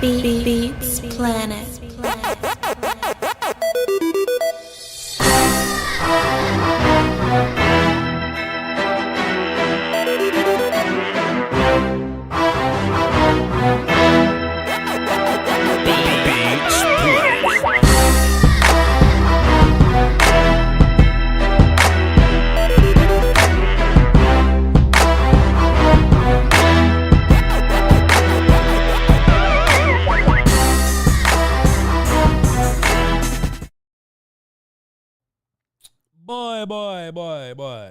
Beats Planet. Boy.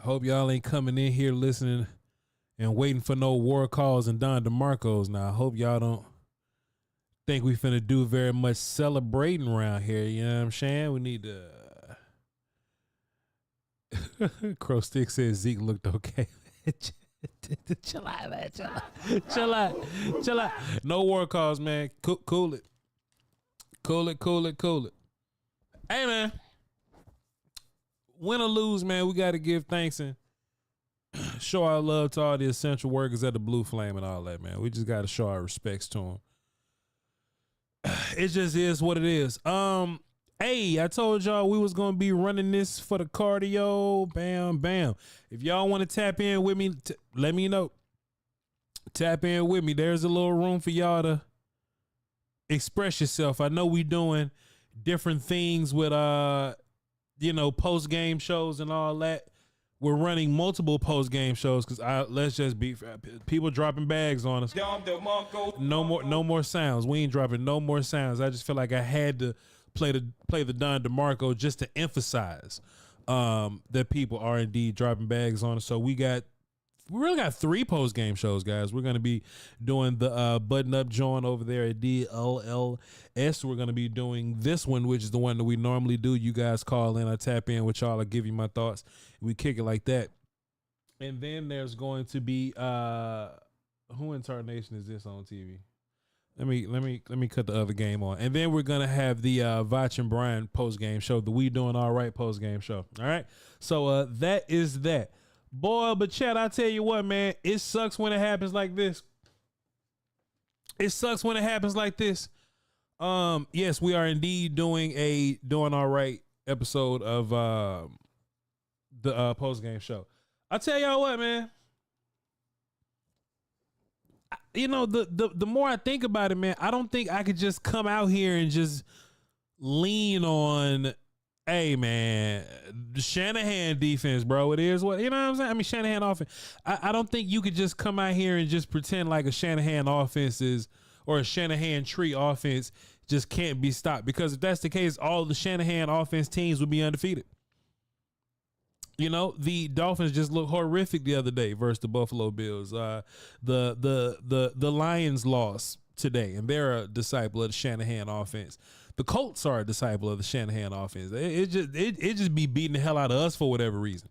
I hope y'all ain't coming in here listening and waiting for no war calls and Don DeMarcos. Now, I hope y'all don't think we finna do very much celebrating around here. You know what I'm saying? We need to... Crow Stick says Zeke looked okay. Chill out, man. Chill out. No war calls, man. Cool it. Cool it. Hey, man. Win or lose, man, we got to give thanks and show our love to all the essential workers at the Blue Flame and all that, man. We just got to show our respects to them. It just is what it is. Hey, I told y'all we was going to be running this for the cardio. Bam. If y'all want to tap in with me, let me know. Tap in with me. There's a little room for y'all to express yourself. I know we doing different things with post-game shows and all that. We're running multiple post-game shows because let's just be people dropping bags on us. No more sounds. We ain't dropping no more sounds. I just feel like I had to play the Don DeMarco just to emphasize that people are indeed dropping bags on us. So we really got 3 post-game shows, guys. We're going to be doing the button-up joint over there at DLLS. We're going to be doing this one, which is the one that we normally do. You guys call in, I tap in with y'all, I give you my thoughts. We kick it like that. And then there's going to be who in tarnation is this on TV? Let me cut the other game on. And then we're going to have the Voch and Brian post-game show, the We Doing All Right post-game show. All right? So that is that. Boy, but Chad, I tell you what, man, it sucks when it happens like this. Yes, we are indeed doing all right episode of the post-game show. I tell y'all what, man. The more I think about it, man, I don't think I could just come out here and just lean on, hey, man, the Shanahan defense, bro. It is what, you know what I'm saying? I mean, Shanahan offense. I don't think you could just come out here and just pretend like a Shanahan offense is, or a Shanahan tree offense just can't be stopped. Because if that's the case, all the Shanahan offense teams would be undefeated. The Dolphins just looked horrific the other day versus the Buffalo Bills. The Lions lost today, and they're a disciple of the Shanahan offense. The Colts are a disciple of the Shanahan offense. It just be beating the hell out of us for whatever reason.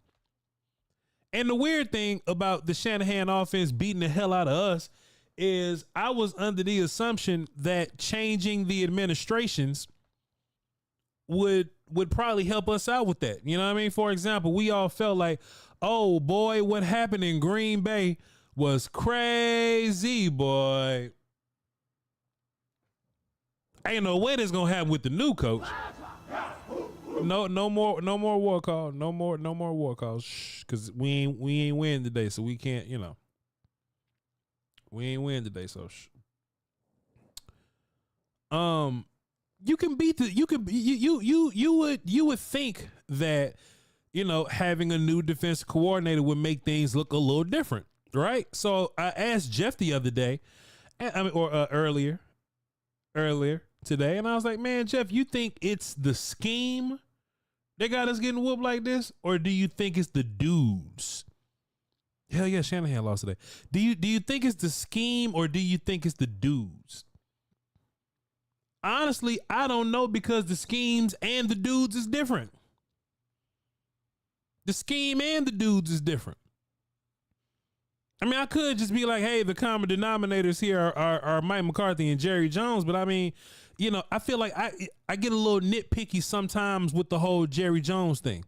And the weird thing about the Shanahan offense beating the hell out of us is I was under the assumption that changing the administrations would probably help us out with that. You know what I mean? For example, we all felt like, oh boy, what happened in Green Bay was crazy, boy. Ain't no way that's gonna happen with the new coach. No more war call. No more war calls. Shh, cause we ain't win today, so we can't. We ain't win today, so shh. You can beat you would think that having a new defensive coordinator would make things look a little different, right? So I asked Jeff the other day, earlier today, and I was like, man, Jeff, you think it's the scheme that got us getting whooped like this, or do you think it's the dudes? Hell yeah, Shanahan lost today. Do you think it's the scheme, or do you think it's the dudes? Honestly, I don't know, because the schemes and the dudes is different. The scheme and the dudes is different. I mean, I could just be like, hey, the common denominators here are Mike McCarthy and Jerry Jones. But I mean, I feel like I get a little nitpicky sometimes with the whole Jerry Jones thing.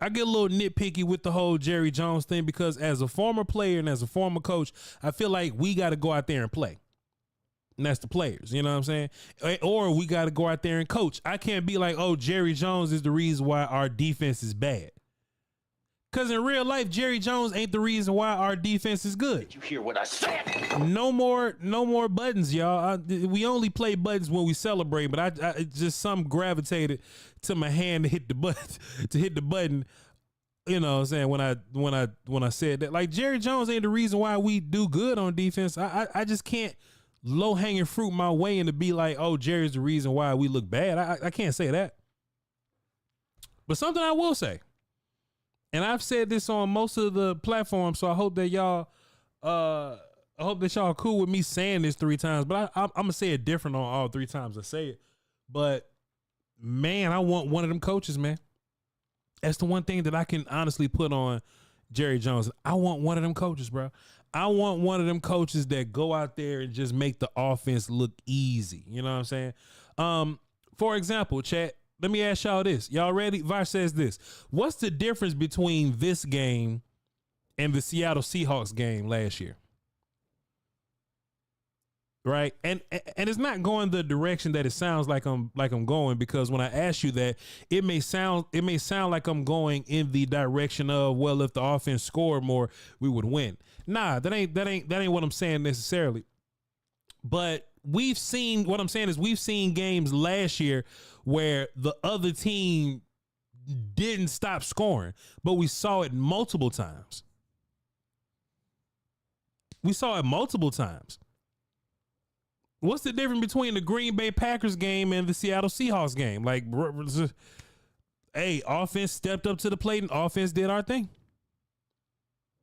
I get a little nitpicky with the whole Jerry Jones thing because as a former player and as a former coach, I feel like we got to go out there and play. And that's the players, you know what I'm saying? Or we got to go out there and coach. I can't be like, oh, Jerry Jones is the reason why our defense is bad. Because in real life, Jerry Jones ain't the reason why our defense is good. Did you hear what I said? No more buttons, y'all. We only play buttons when we celebrate, but I just some gravitated to my hand to hit the button, You know what I'm saying? When I said that, like, Jerry Jones ain't the reason why we do good on defense. I just can't low hanging fruit my way into be like, oh, Jerry's the reason why we look bad. I can't say that. But something I will say, and I've said this on most of the platforms, so I hope that y'all cool with me saying this 3 times. But I'm gonna say it different on all 3 times I say it. But man, I want one of them coaches, man. That's the one thing that I can honestly put on Jerry Jones. I want one of them coaches, bro. I want one of them coaches that go out there and just make the offense look easy. You know what I'm saying? For example, chat, let me ask y'all this. Y'all ready? Voch says this. What's the difference between this game and the Seattle Seahawks game last year? Right. And it's not going the direction that it sounds like I'm going, because when I ask you that, it may sound like I'm going in the direction of, well, if the offense scored more, we would win. Nah, that ain't what I'm saying necessarily. But we've seen games last year where the other team didn't stop scoring, but we saw it multiple times. What's the difference between the Green Bay Packers game and the Seattle Seahawks game? Like, hey, offense stepped up to the plate and offense did our thing.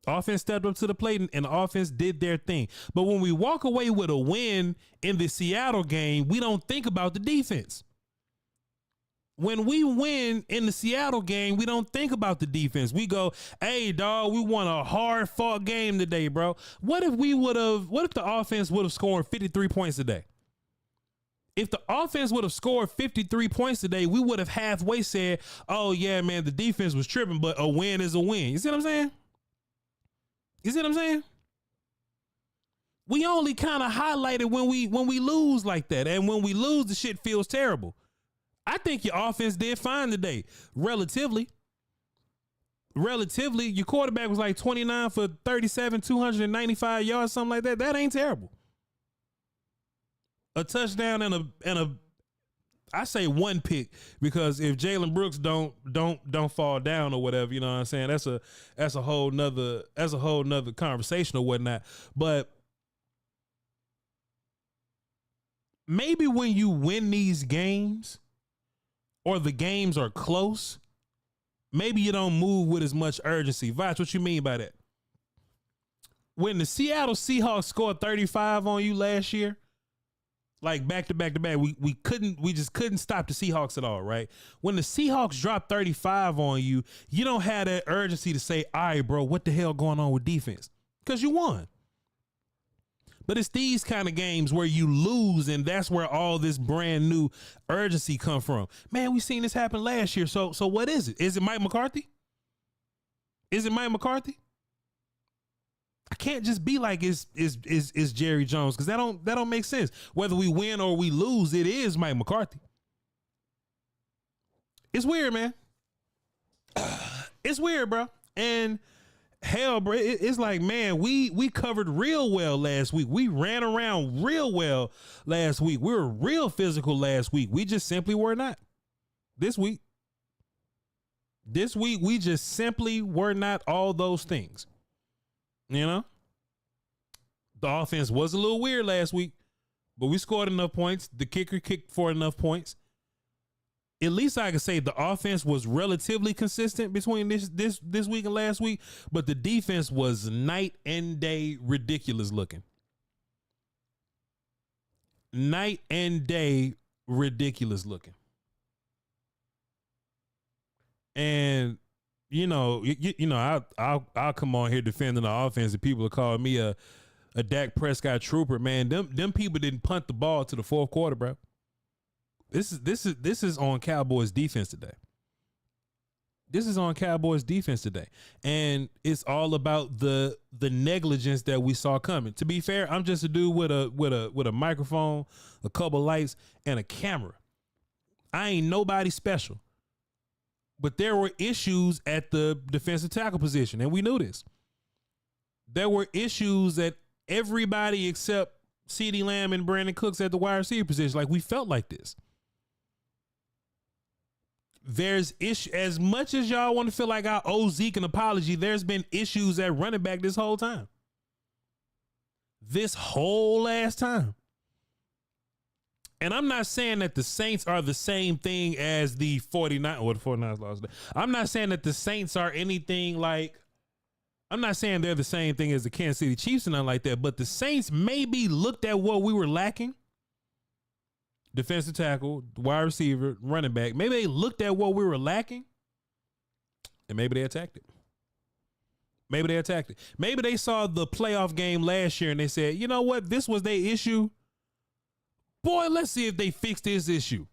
Offense stepped up to the plate and the offense did their thing. But when we walk away with a win in the Seattle game, we don't think about the defense. When we win in the Seattle game, we don't think about the defense. We go, hey, dog, we won a hard-fought game today, bro. What if the offense would have scored 53 points today? If the offense would have scored 53 points today, we would have halfway said, oh, yeah, man, the defense was tripping, but a win is a win. You see what I'm saying? We only kind of highlight it when we lose like that. And when we lose, the shit feels terrible. I think your offense did fine today. Relatively, your quarterback was like 29 for 37, 295 yards, something like that. That ain't terrible. A touchdown and a I say one pick, because if Jalen Brooks don't fall down or whatever, you know what I'm saying? That's a whole nother conversation or whatnot. But maybe when you win these games, or the games are close, maybe you don't move with as much urgency. Voch, what you mean by that? When the Seattle Seahawks scored 35 on you last year, like back to back, we just couldn't stop the Seahawks at all, right? When the Seahawks dropped 35 on you, you don't have that urgency to say, all right, bro, what the hell going on with defense? Because you won. But it's these kind of games where you lose, and that's where all this brand new urgency come from. Man, we seen this happen last year. So what is it? Is it Mike McCarthy? I can't just be like it's Jerry Jones, because that don't make sense. Whether we win or we lose, it is Mike McCarthy. It's weird, man. It's weird, bro. And hell, bro, it's like, man, we covered real well last week. We ran around real well last week. We were real physical last week. We just simply were not. This week, we just simply were not all those things. You know? The offense was a little weird last week, but we scored enough points. The kicker kicked for enough points. At least I can say the offense was relatively consistent between this week and last week, but the defense was night and day ridiculous looking. Night and day ridiculous looking. And I'll come on here defending the offense, and people are calling me a Dak Prescott trooper. Man, them people didn't punt the ball to the fourth quarter, bro. This is on Cowboys defense today. This is on Cowboys defense today, and it's all about the negligence that we saw coming. To be fair, I'm just a dude with a microphone, a couple lights, and a camera. I ain't nobody special. But there were issues at the defensive tackle position, and we knew this. There were issues at everybody except CeeDee Lamb and Brandon Cooks at the wide receiver position. Like, we felt like this. There's as much as y'all want to feel like I owe Zeke an apology, there's been issues at running back this whole time. This whole last time. And I'm not saying that the Saints are the same thing as the 49ers, or the 49ers lost. I'm not saying that the Saints are anything like, I'm not saying they're the same thing as the Kansas City Chiefs and nothing like that, but the Saints maybe looked at what we were lacking. Defensive tackle, wide receiver, running back. Maybe they looked at what we were lacking, and maybe they attacked it. Maybe they attacked it. Maybe they saw the playoff game last year and they said, you know what? This was their issue. Boy, let's see if they fix this issue.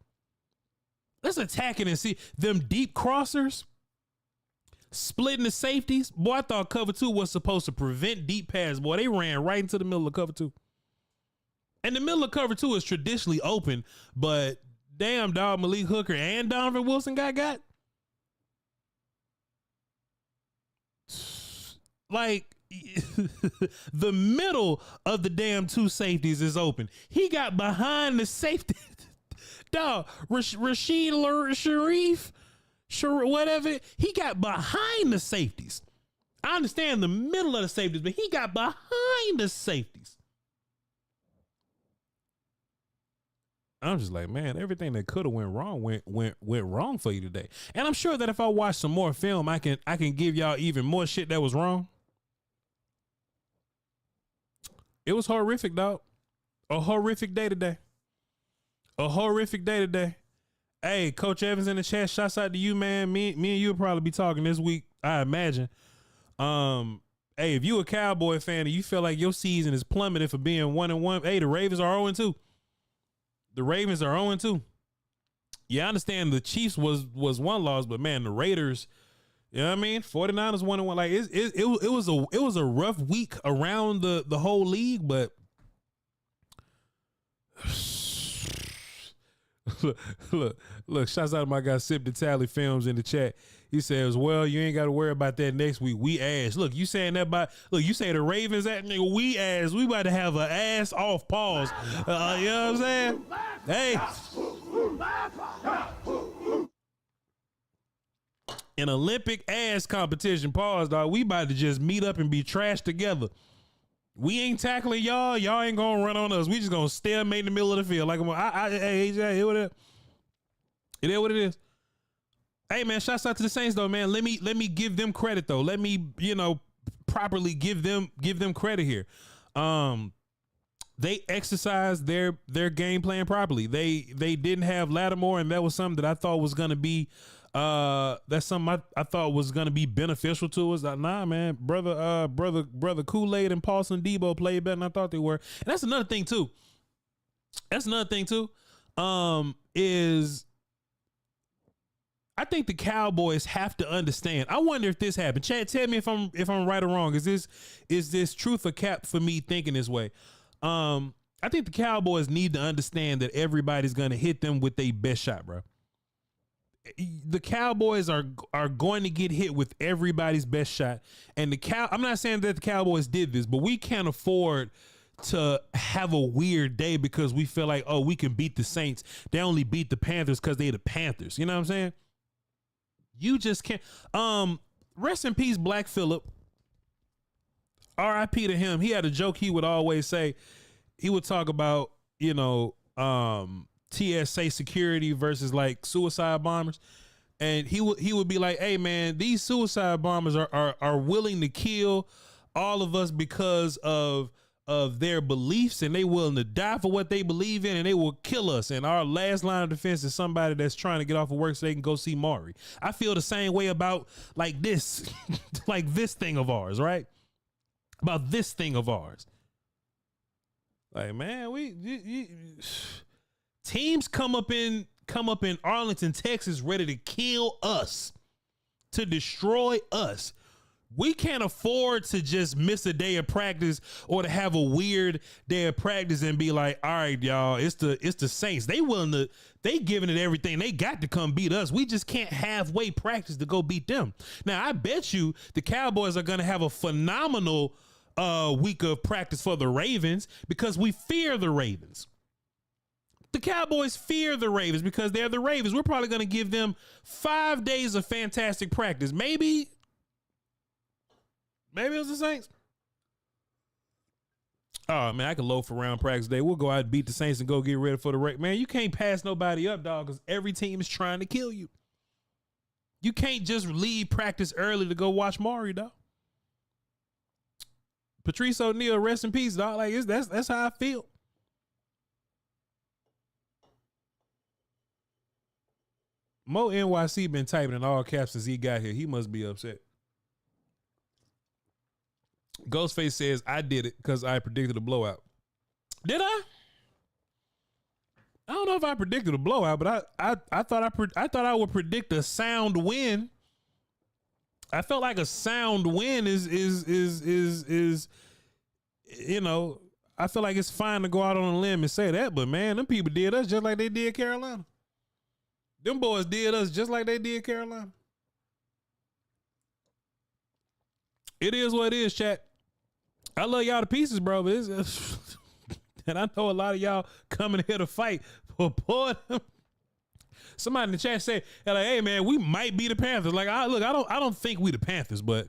Let's attack it and see them deep crossers, splitting the safeties. Boy, I thought cover 2 was supposed to prevent deep pass. Boy, they ran right into the middle of cover 2. And the middle of cover 2 is traditionally open, but damn dog, Malik Hooker and Donovan Wilson got. Like, the middle of the damn 2 safeties is open. He got behind the safety. Dog, Rashid Sharif, whatever. He got behind the safeties. I understand the middle of the safeties, but he got behind the safeties. I'm just like, man, everything that could have went wrong went wrong for you today. And I'm sure that if I watch some more film, I can give y'all even more shit that was wrong. It was horrific, dog. A horrific day today. A horrific day today. Hey, Coach Evans in the chat, shouts out to you, man. Me and you will probably be talking this week, I imagine. Hey, if you a Cowboy fan and you feel like your season is plummeted for being 1-1, hey, the Ravens are 0-2. The Ravens are 0-2. Yeah, I understand the Chiefs was one loss, but man, the Raiders, you know what I mean? 49ers 1-1. Like it was a rough week around the whole league, but look, shouts out to my guy Sip the Tally Films in the chat. He says, well, you ain't got to worry about that next week. We ass. Look, you saying that you say the Ravens at nigga, we ass. We about to have an ass off pause. You know what I'm saying? Hey. An Olympic ass competition pause, dog. We about to just meet up and be trashed together. We ain't tackling y'all. Y'all ain't gonna run on us. We just gonna stalemate in the middle of the field. Like, hey, it what it is. Hey man, shouts out to the Saints though, man. Let me give them credit though. Let me, properly give them credit here. They exercised their game plan properly. They didn't have Lattimore, and that was something that I thought was gonna be that's something I thought was gonna be beneficial to us. Nah, man, brother Kool-Aid and Paulson Debo played better than I thought they were. And that's another thing too. Is I think the Cowboys have to understand. I wonder if this happened. Chad, tell me if I'm right or wrong. Is this truth or cap for me thinking this way? I think the Cowboys need to understand that everybody's gonna hit them with their best shot, bro. The Cowboys are going to get hit with everybody's best shot. And I'm not saying that the Cowboys did this, but we can't afford to have a weird day because we feel like, oh, we can beat the Saints. They only beat the Panthers because they're the Panthers. You know what I'm saying? You just can't. Rest in peace, Black Phillip. R.I.P. to him. He had a joke he would always say. He would talk about, TSA security versus like suicide bombers. And he would be like, hey man, these suicide bombers are willing to kill all of us because of their beliefs, and they willing to die for what they believe in, and they will kill us. And our last line of defense is somebody that's trying to get off of work so they can go see Maury. I feel the same way about like this, like this thing of ours, right? About this thing of ours. Like, man, teams come up in Arlington, Texas, ready to kill us to destroy us. We can't afford to just miss a day of practice or to have a weird day of practice and be like, all right, y'all, it's the Saints. They giving it everything they got to come beat us. We just can't halfway practice to go beat them. Now, I bet you the Cowboys are going to have a phenomenal week of practice for the Ravens because we fear the Ravens. The Cowboys fear the Ravens because they're the Ravens. We're probably going to give them 5 days of fantastic practice. Maybe it was the Saints. Oh, man, I can load for round practice day. We'll go out and beat the Saints and go get ready for the Ravens. Man, you can't pass nobody up, dog, because every team is trying to kill you. You can't just leave practice early to go watch Mario, dog. Patrice O'Neal, rest in peace, dog. Like that's how I feel. Mo NYC been typing in all caps since he got here. He must be upset. Ghostface says, I did it because I predicted a blowout. Did I? I don't know if I predicted a blowout, but I thought I would predict a sound win. I felt like a sound win is you know, I feel like it's fine to go out on a limb and say that, but man, them people did us just like they did Carolina. Them boys did us just like they did Carolina. It is what it is, chat. I love y'all to pieces, bro. But and I know a lot of y'all coming here to fight for boredom. Somebody in the chat said, like, "Hey, man, we might be the Panthers." Like, I don't think we the Panthers, but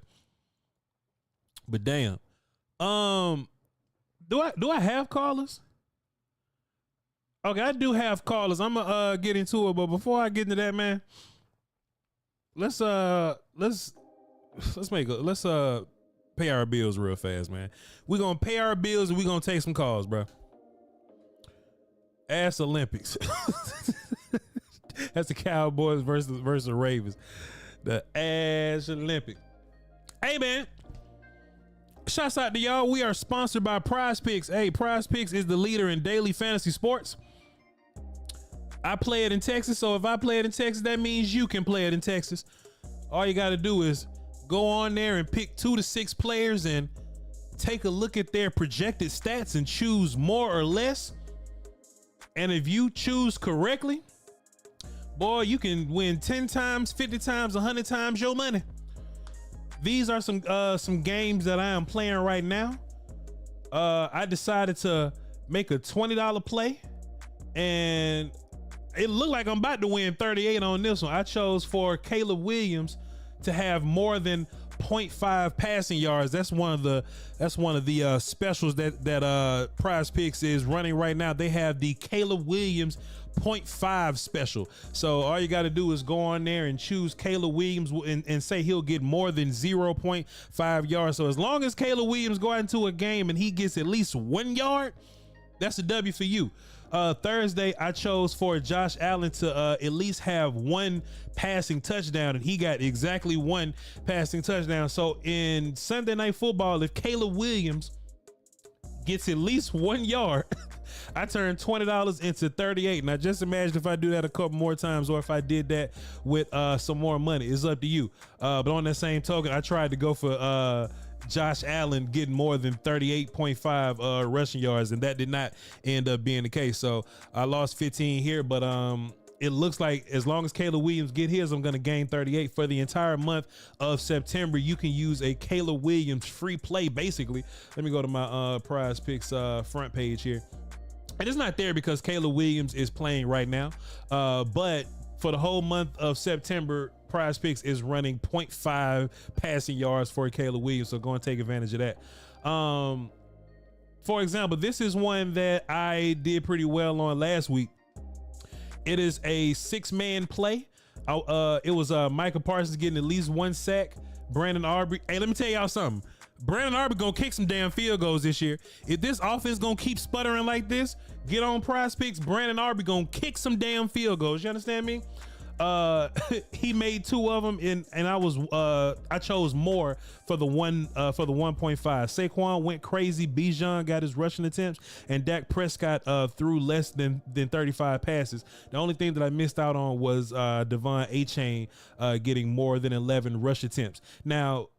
damn. Do I have callers? Okay, I do have callers. I'm gonna get into it, but before I get into that, man, let's pay our bills real fast, man. We're gonna pay our bills and we're gonna take some calls, bro. Ass Olympics. That's the Cowboys versus the Ravens. The Ass Olympics. Hey, man. Shouts out to y'all. We are sponsored by Prize Picks. Hey, Prize Picks is the leader in daily fantasy sports. I play it in Texas, so if I play it in Texas, that means you can play it in Texas. All you got to do is go on there and pick 2 to 6 players and take a look at their projected stats and choose more or less. And if you choose correctly, boy, you can win 10 times, 50 times, 100 times your money. These are some games that I am playing right now. I decided to make a $20 play, and it looked like I'm about to win 38 on this one. I chose for Caleb Williams to have more than 0.5 passing yards. That's one of the specials that Prize Picks is running right now. They have the Caleb Williams 0.5 special. So all you got to do is go on there and choose Caleb Williams and say he'll get more than 0.5 yards. So as long as Caleb Williams go out into a game and he gets at least 1 yard, that's a W for you. Thursday, I chose for Josh Allen to at least have 1 passing touchdown, and he got exactly 1 passing touchdown. So in Sunday Night Football, if Caleb Williams gets at least 1 yard, I turned $20 into 38. Now just imagine if I do that a couple more times, or if I did that with some more money. It's up to you. But on that same token, I tried to go for Josh Allen getting more than 38.5 rushing yards, and that did not end up being the case. So I lost 15 here, but it looks like as long as Caleb Williams get his, I'm going to gain 38 for the entire month of September. You can use a Caleb Williams free play, basically. Let me go to my Prize Picks front page here. And it's not there because Caleb Williams is playing right now. But for the whole month of September, Prize Picks is running 0.5 passing yards for Caleb Williams. So go and take advantage of that. For example, this is one that I did pretty well on last week. It is a 6-man play. It was Micah Parsons getting at least 1 sack. Brandon Aubrey. Hey, let me tell y'all something. Brandon Aubrey gonna kick some damn field goals this year. If this offense gonna keep sputtering like this, get on Prize Picks. Brandon Aubrey gonna kick some damn field goals. You understand me? he made 2 of them, and I chose more for the 1.5. Saquon went crazy. Bijan got his rushing attempts, and Dak Prescott threw less than 35 passes. The only thing that I missed out on was Devon Achane getting more than 11 rush attempts. Now,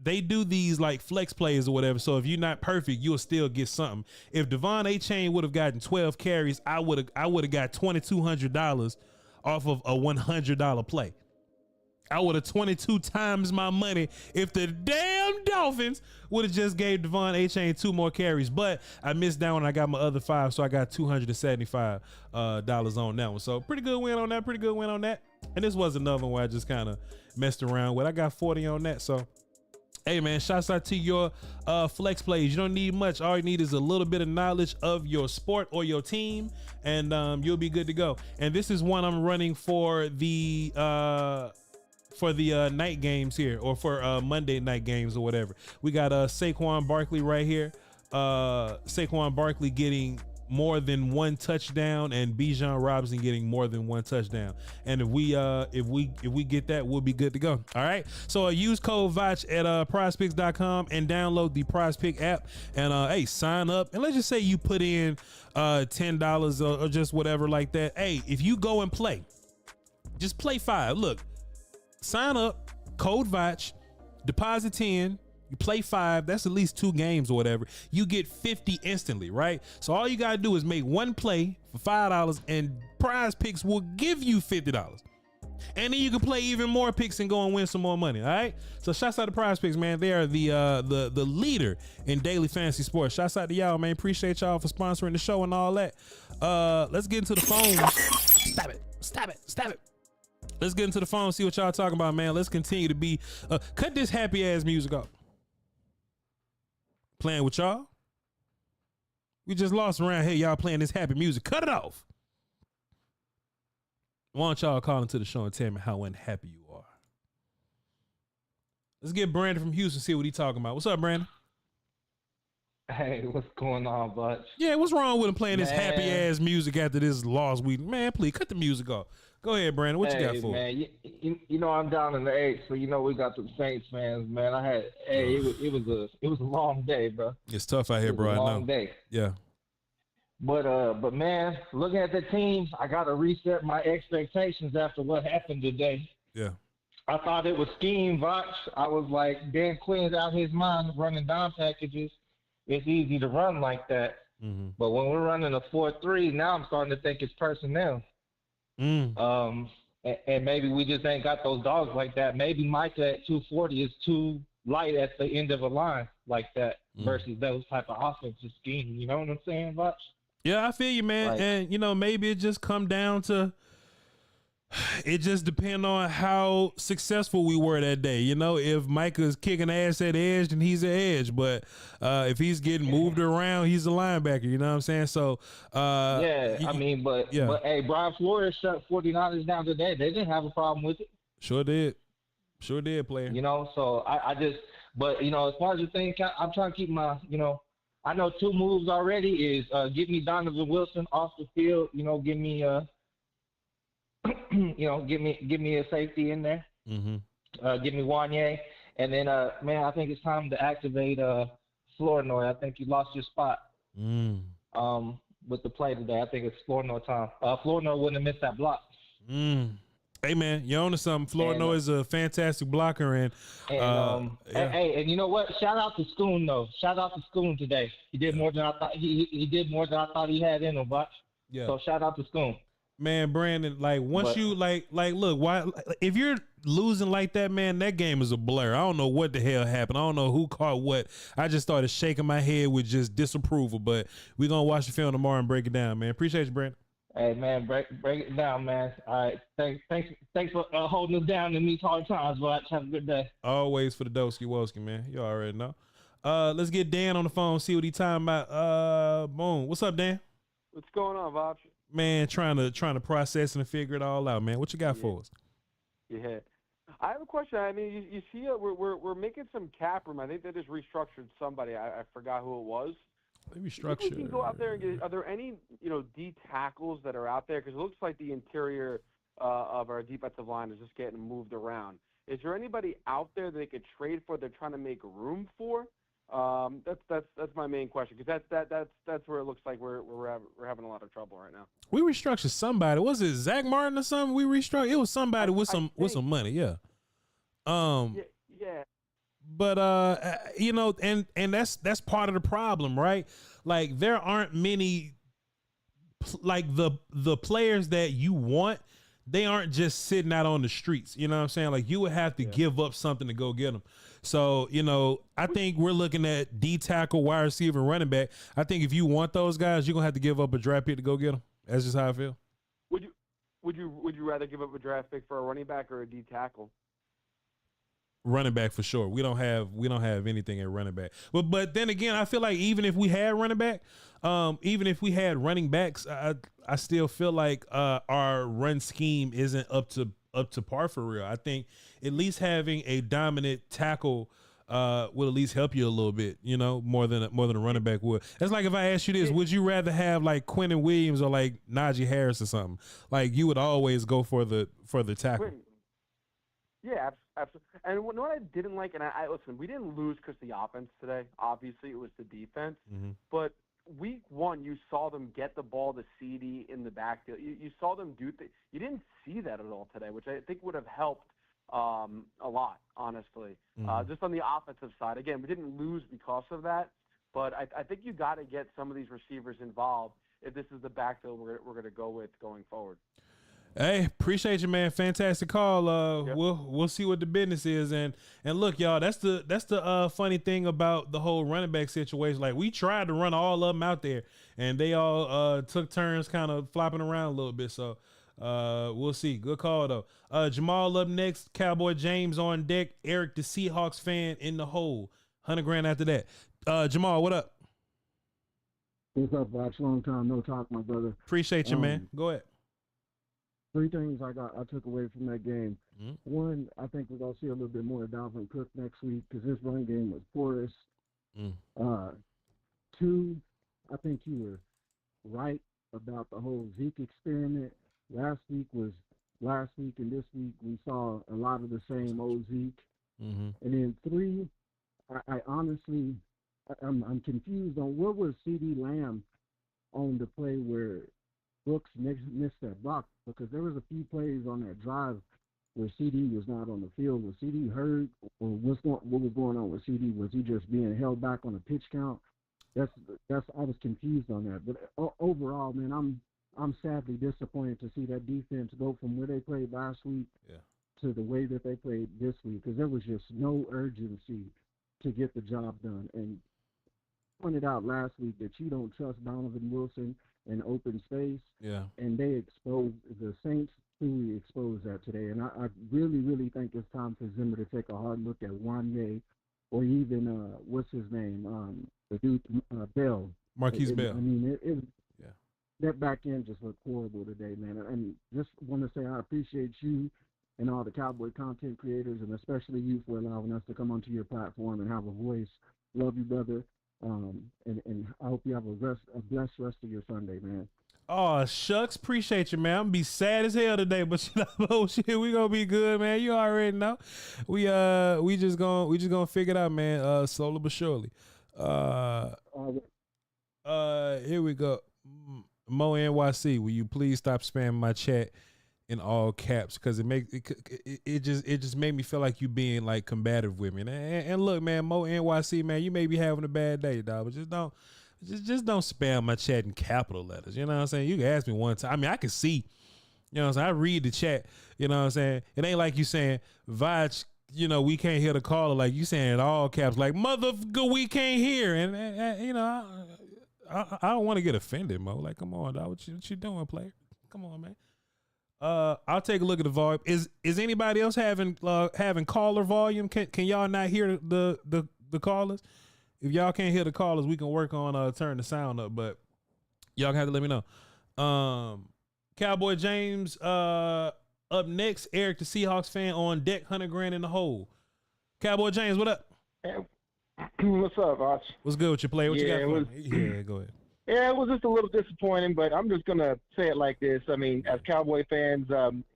they do these like flex plays or whatever. So if you're not perfect, you'll still get something. If Devon Achane would have gotten 12 carries, I would have got $2,200 off of a $100 play. I would have 22 times my money if the damn Dolphins would have just gave Devon Achane 2 more carries. But I missed that one. I got my other 5, so I got $275 on that one. So pretty good win on that. Pretty good win on that. And this was another one where I just kind of messed around with. I got 40 on that. So hey man, shouts out to your flex plays. You don't need much. All you need is a little bit of knowledge of your sport or your team, and you'll be good to go. And this is one I'm running for the night games here, or for Monday night games or whatever. We got Saquon Barkley right here. Saquon Barkley getting more than 1 touchdown, and Bijan Robinson getting more than 1 touchdown. And if we get that, we'll be good to go. All right. So use code Voch at prizepicks.com and download the PrizePick app, and hey, sign up. And let's just say you put in $10 or just whatever like that. Hey, if you go and play, just play 5. Look, sign up, code Voch, deposit 10. You play 5, that's at least 2 games or whatever. You get 50 instantly, right? So all you gotta do is make 1 play for $5, and Prize Picks will give you $50. And then you can play even more picks and go and win some more money. All right. So shouts out to Prize Picks, man. They are the leader in daily fantasy sports. Shouts out to y'all, man. Appreciate y'all for sponsoring the show and all that. Let's get into the phones. Stop it. Let's get into the phone, see what y'all talking about, man. Let's continue to be cut this happy ass music off. Playing with y'all. We just lost around here. Y'all playing this happy music. Cut it off. Why don't y'all call into the show and tell me how unhappy you are? Let's get Brandon from Houston, see what he talking about. What's up, Brandon? Hey, what's going on, Butch? Yeah, what's wrong with him playing this happy ass music after this loss week? Man, please cut the music off. Go ahead, Brandon. What you got for man, you know I'm down in the 8, so you know we got the Saints fans, man. It was a long day, bro. It's tough out here, bro. I know. Long day. Yeah. But man, looking at the team, I got to reset my expectations after what happened today. Yeah. I thought it was scheme, Voch. I was like, Dan Quinn's out his mind running down packages. It's easy to run like that. Mm-hmm. But when we're running a 4-3, now I'm starting to think it's personnel. And maybe we just ain't got those dogs like that. Maybe Micah at 240 is too light at the end of a line like that versus those type of offensive schemes. You know what I'm saying, Voch? Yeah, I feel you, man. Like, and, you know, maybe it just come down to it just depends on how successful we were that day. You know, if Micah's kicking ass at edge, then he's at edge. But if he's getting moved around, he's a linebacker. You know what I'm saying? So, but hey, Brian Flores shut 49ers down today. They didn't have a problem with it. Sure did, player. You know, so but, you know, as far as the thing, I'm trying to keep my, you know, I know 2 moves already is give me Donovan Wilson off the field, you know, give me give me a safety in there. Mm-hmm. Give me Wanye. And then, man, I think it's time to activate Flournoy. I think you lost your spot with the play today. I think it's Flournoy time. Flournoy wouldn't have missed that block. Hey, man, you're on to something. Flournoy is a fantastic blocker. And and you know what? Shout out to Schoon, though. Shout out to Schoon today. He did more than I thought. He did more than I thought he had in him, but so shout out to Schoon. Man, Brandon, you look, why if you're losing like that, man, that game is a blur. I don't know what the hell happened. I don't know who caught what. I just started shaking my head with just disapproval. But we're gonna watch the film tomorrow and break it down, man. Appreciate you, Brandon. Hey, man, break it down, man. All right, thanks for holding us down in these hard times, but have a good day. Always for the Doski Woski, man. You already know. Let's get Dan on the phone, see what he talking about. Boom. What's up, Dan? What's going on, Voch? Man, trying to process and figure it all out, man. What you got for us? Yeah, I have a question. I mean, you see, we're making some cap room. I think they just restructured somebody. I forgot who it was. They restructured. We can go out there and get. Are there any D tackles that are out there? Because it looks like the interior of our defensive line is just getting moved around. Is there anybody out there that they could trade for? They're trying to make room for. That's my main question, because that's where it looks like we're having a lot of trouble right now. We restructured somebody. Was it Zach Martin or something? We restructured. It was somebody with some money. Yeah. Yeah. But you know, and that's part of the problem, right? Like there aren't many, like the players that you want. They aren't just sitting out on the streets. You know what I'm saying? Like you would have to give up something to go get them. So, you know, I think we're looking at D tackle, wide receiver, running back. I think if you want those guys, you're going to have to give up a draft pick to go get them. That's just how I feel. Would you rather give up a draft pick for a running back or a D tackle? Running back for sure. We don't have anything at running back. But then again, I feel like even if we had running back, even if we had running backs, I still feel like our run scheme isn't up to par for real. I think at least having a dominant tackle will at least help you a little bit, you know, more than a running back would. That's like if I asked you this, would you rather have like Quentin Williams or like Najee Harris or something? Like you would always go for the tackle. Yeah, absolutely. And what I didn't like, and I listen, we didn't lose because the offense today. Obviously, it was the defense. Mm-hmm. But week one, you saw them get the ball to CD in the backfield. You saw them do things. You didn't see that at all today, which I think would have helped a lot, honestly. Mm-hmm. Just on the offensive side. Again, we didn't lose because of that, but I think you got to get some of these receivers involved if this is the backfield we're going to go with going forward. Hey, appreciate you, man. Fantastic call. Yep. We'll see what the business is, and look, y'all. That's the funny thing about the whole running back situation. Like we tried to run all of them out there, and they all took turns kind of flopping around a little bit. So we'll see. Good call though. Jamal up next. Cowboy James on deck. Eric the Seahawks fan in the hole. $100,000 after that. Jamal, what up? What's up, Voch? Long time no talk, my brother. Appreciate you, man. Go ahead. 3 things I took away from that game. Mm-hmm. One, I think we're going to see a little bit more of Dalvin Cook next week because this run game was porous. 2, I think you were right about the whole Zeke experiment. Last week, and this week we saw a lot of the same old Zeke. Mm-hmm. And then 3, I honestly, I'm confused on what was CD Lamb on the play where Brooks missed that block, because there was a few plays on that drive where CD was not on the field. Was CD hurt, or what was going on with CD? Was he just being held back on a pitch count? I was confused on that. But overall, man, I'm sadly disappointed to see that defense go from where they played last week to the way that they played this week, because there was just no urgency to get the job done. And pointed out last week that you don't trust Donovan Wilson in open space. Yeah. And they exposed the Saints truly exposed that today. And I really, really think it's time for Zimmer to take a hard look at Wanye, or even what's his name? The dude Bell. Marquise Bell. I mean, that back end just looked horrible today, man. And just want to say I appreciate you and all the Cowboy content creators, and especially you for allowing us to come onto your platform and have a voice. Love you, brother. And I hope you have a blessed rest of your Sunday, man. Oh, shucks. Appreciate you, man. I'm gonna be sad as hell today, but you know, shit, we gonna be good, man. You already know. We just gonna figure it out, man. Slowly but surely. Here we go. Mo NYC, will you please stop spamming my chat in all caps, because it just made me feel like you being like combative with me. And look, man, Mo NYC, man, you may be having a bad day, dog, but just don't spam my chat in capital letters. You know what I'm saying? You can ask me one time. I mean, I can see, you know what I'm saying? I read the chat. You know what I'm saying? It ain't like you saying, Voch, you know, we can't hear the caller. Like you saying in all caps, like, motherfucker, we can't hear. And you know, I don't want to get offended, Mo. Like, come on, dog. What you doing, player? Come on, man. I'll take a look at the volume. Is anybody else having caller volume? Can y'all not hear the callers? If y'all can't hear the callers, we can work on turn the sound up. But y'all have to let me know. Cowboy James up next. Eric the Seahawks fan on deck. $100,000 in the hole. Cowboy James, what up? What's up, Voch? What's good with your play? What you got for me? Yeah, go ahead. Yeah, it was just a little disappointing, but I'm just going to say it like this. I mean, as Cowboy fans,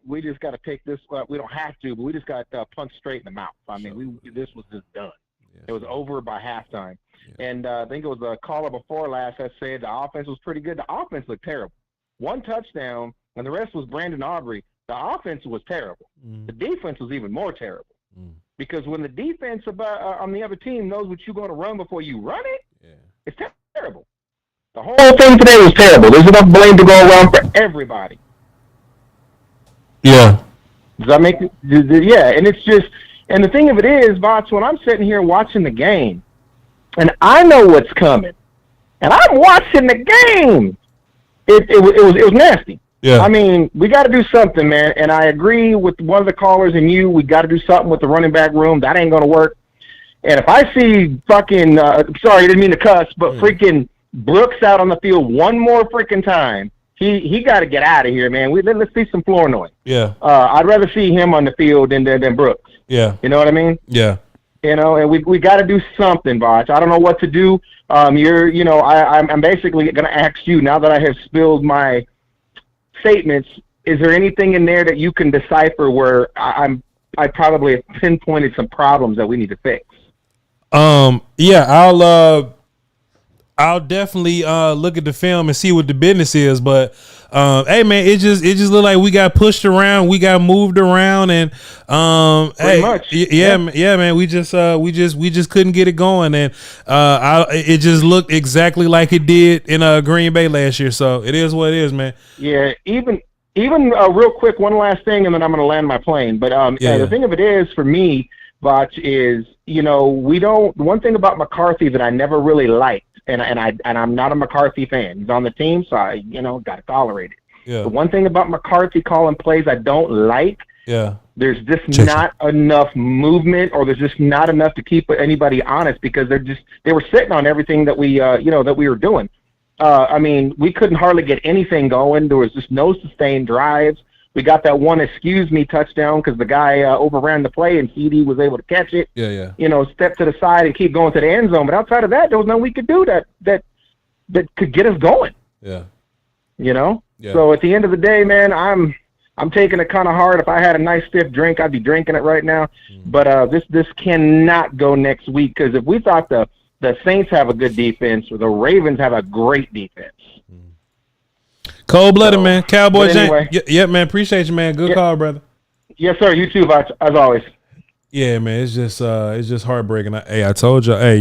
we just got to take this. We don't have to, but we just got punched straight in the mouth. I mean, this was just done. Yeah. It was over by halftime. Yeah. And I think it was a caller before last that said the offense was pretty good. The offense looked terrible. 1 touchdown, and the rest was Brandon Aubrey. The offense was terrible. The defense was even more terrible. Because when the defense on the other team knows what you're going to run before you run it, it's terrible. The whole thing today was terrible. There's enough blame to go around for everybody. Yeah. Does that make it? Yeah, and it's just, and the thing of it is, Voch, when I'm sitting here watching the game, and I know what's coming, and I'm watching the game, it was nasty. Yeah. I mean, we got to do something, man, and I agree with one of the callers and you. We got to do something with the running back room. That ain't going to work. And if I see fucking, sorry, I didn't mean to cuss, but freaking Brooks out on the field one more freaking time, he got to get out of here, man. Let's see some floor noise. Yeah. I'd rather see him on the field than Brooks. Yeah. You know what I mean? Yeah. You know, and we got to do something, Voch. I don't know what to do. I'm basically going to ask you, now that I have spilled my statements, is there anything in there that you can decipher where I probably have pinpointed some problems that we need to fix? Yeah, I'll definitely look at the film and see what the business is, but hey man, it just looked like we got pushed around, we got moved around, and pretty much. Yeah, man, we just couldn't get it going, and it just looked exactly like it did in Green Bay last year. So it is what it is, man. Yeah, even real quick, one last thing, and then I'm going to land my plane. But the thing of it is, for me, Voch, is the one thing about McCarthy that I never really liked. And I'm not a McCarthy fan. He's on the team, so I got to tolerate it. Yeah. The one thing about McCarthy calling plays I don't like. Yeah. There's just not enough movement, or there's just not enough to keep anybody honest, because they were sitting on everything that we were doing. I mean, we couldn't hardly get anything going. There was just no sustained drives. We got that one excuse me touchdown because the guy overran the play and CD was able to catch it. Yeah. Step to the side and keep going to the end zone. But outside of that, there was nothing we could do that could get us going. Yeah. Yeah. So at the end of the day, man, I'm taking it kind of hard. If I had a nice stiff drink, I'd be drinking it right now. But this cannot go next week, because if we thought the Saints have a good defense or the Ravens have a great defense. Cold-blooded, man. Cowboys. Anyway. Yeah, man. Appreciate you, man. Good call, brother. Yes, sir. You too, Voch, as always. Yeah, man. It's just heartbreaking. I told y'all.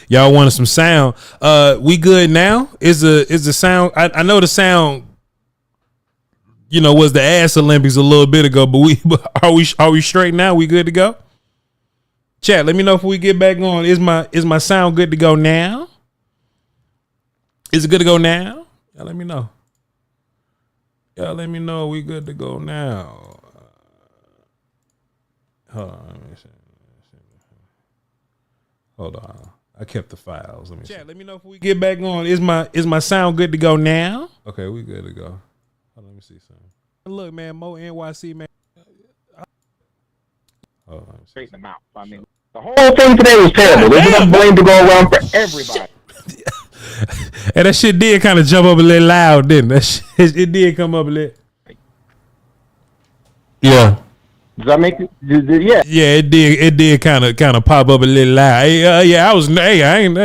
Y'all wanted some sound. We good now? Is the sound? I know the sound. Was the ass Olympics a little bit ago, but are we straight now? We good to go? Chat. Let me know if we get back on. Is my sound good to go now? Is it good to go now? Y'all let me know. We good to go now. Hold on. I kept the files. Let me know if we get back on. Is my sound good to go now? Okay, we good to go. Let me see something. Look, man, Mo NYC, man. Straighten them out. I mean, the whole thing today was terrible. There's enough blame to go around for everybody. And that shit did kind of jump up a little loud, didn't it? It did come up a little. Yeah. Does that make it? Yeah. Yeah, it did. It did kind of pop up a little loud. I was. Hey, I ain't.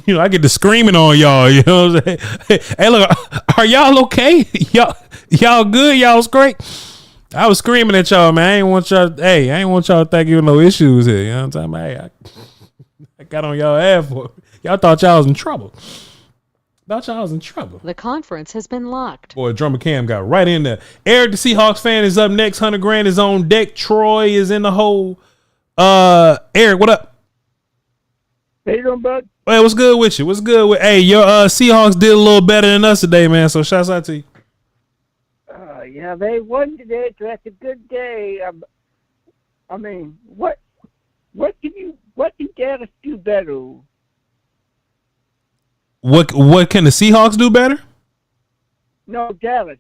I get to screaming on y'all. You know what I'm saying? Hey, look, are y'all okay? Y'all good? Y'all was great. I was screaming at y'all, man. I ain't want y'all to think you no issues here. You know what I'm talking about? I got on y'all ass for it. Y'all thought y'all was in trouble. The conference has been locked. Boy, Drummer Cam got right in there. Eric, the Seahawks fan, is up next. 100 grand is on deck. Troy is in the hole. Eric, what up? How you doing, bud? Hey, what's good with you? Hey, your Seahawks did a little better than us today, man. So shouts out to you. Yeah, they won today. So that's a good day. I mean, what can Dallas do better? What can the Seahawks do better? No, Dallas.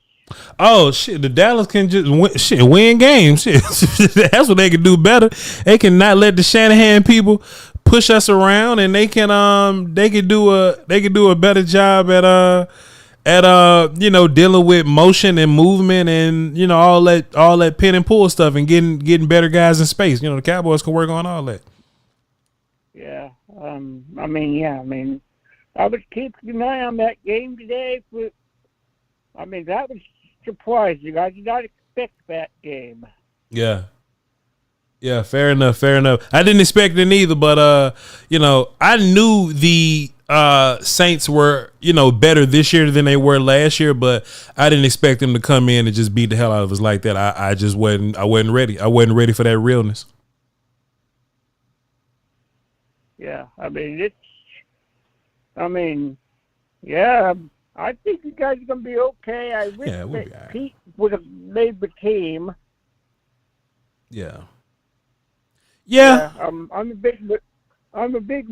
Oh shit! The Dallas can just win games. Shit, that's what they can do better. They cannot let the Shanahan people push us around, and they can do a better job at dealing with motion and movement and all that pin and pull stuff and getting better guys in space. The Cowboys can work on all that. Yeah. I was keeping an eye on that game today. That was surprising. I did not expect that game. Yeah. Yeah, fair enough. I didn't expect it either, but I knew the Saints were, better this year than they were last year, but I didn't expect them to come in and just beat the hell out of us like that. I just wasn't ready. I wasn't ready for that realness. Yeah, I think you guys are going to be okay. I wish we'll be all right. Pete would have made the team. Yeah. I'm a big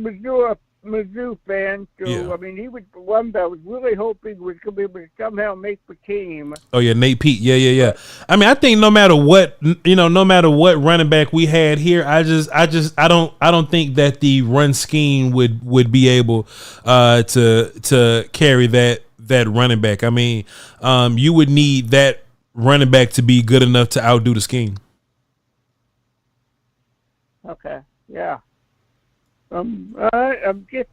Mizzou fan, so he was the one that I was really hoping was going to be able to somehow make the team. Oh yeah, Nate Pete. Yeah. I think no matter what running back we had here, I don't think that the run scheme would be able to carry that running back. You would need that running back to be good enough to outdo the scheme. Okay. Yeah. I'm just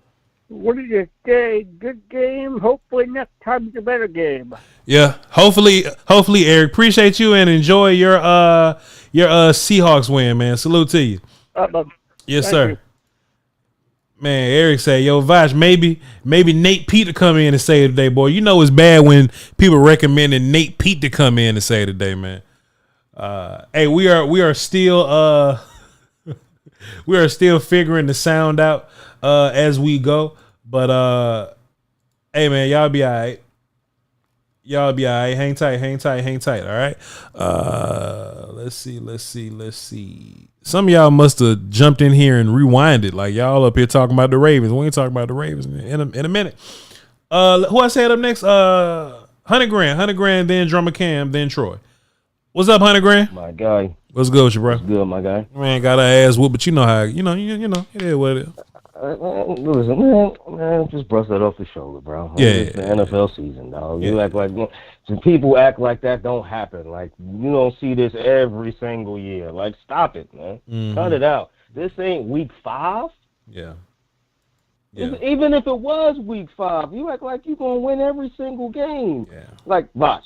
wanted to say good game. Hopefully next time's a better game. Yeah. Hopefully, Eric. Appreciate you and enjoy your Seahawks win, man. Salute to you. Yes, sir. You. Man, Eric say, yo, Voch, maybe Nate Pete to come in and say it today, boy. It's bad when people recommending Nate Pete to come in and say it today, man. Hey, we are still we are still figuring the sound out as we go. But hey man, y'all be all right. Hang tight. All right. Let's see. Some of y'all must have jumped in here and rewinded. Like y'all up here talking about the Ravens. We ain't talking about the Ravens in a minute. Who I said up next? 100 grand, then Drummer Cam, then Troy. What's up, 100 grand? My guy. What's good with you, bro? What's good, my guy? Man, got our ass whooped, but you know how, it is what it is. Listen, man, just brush that off the shoulder, bro. It's the NFL season, dog. You act like some people act like that don't happen. Like you don't see this every single year. Like, stop it, man. Mm-hmm. Cut it out. This ain't week 5. Yeah. Even if it was week 5, you act like you gonna win every single game. Yeah. Like Voch.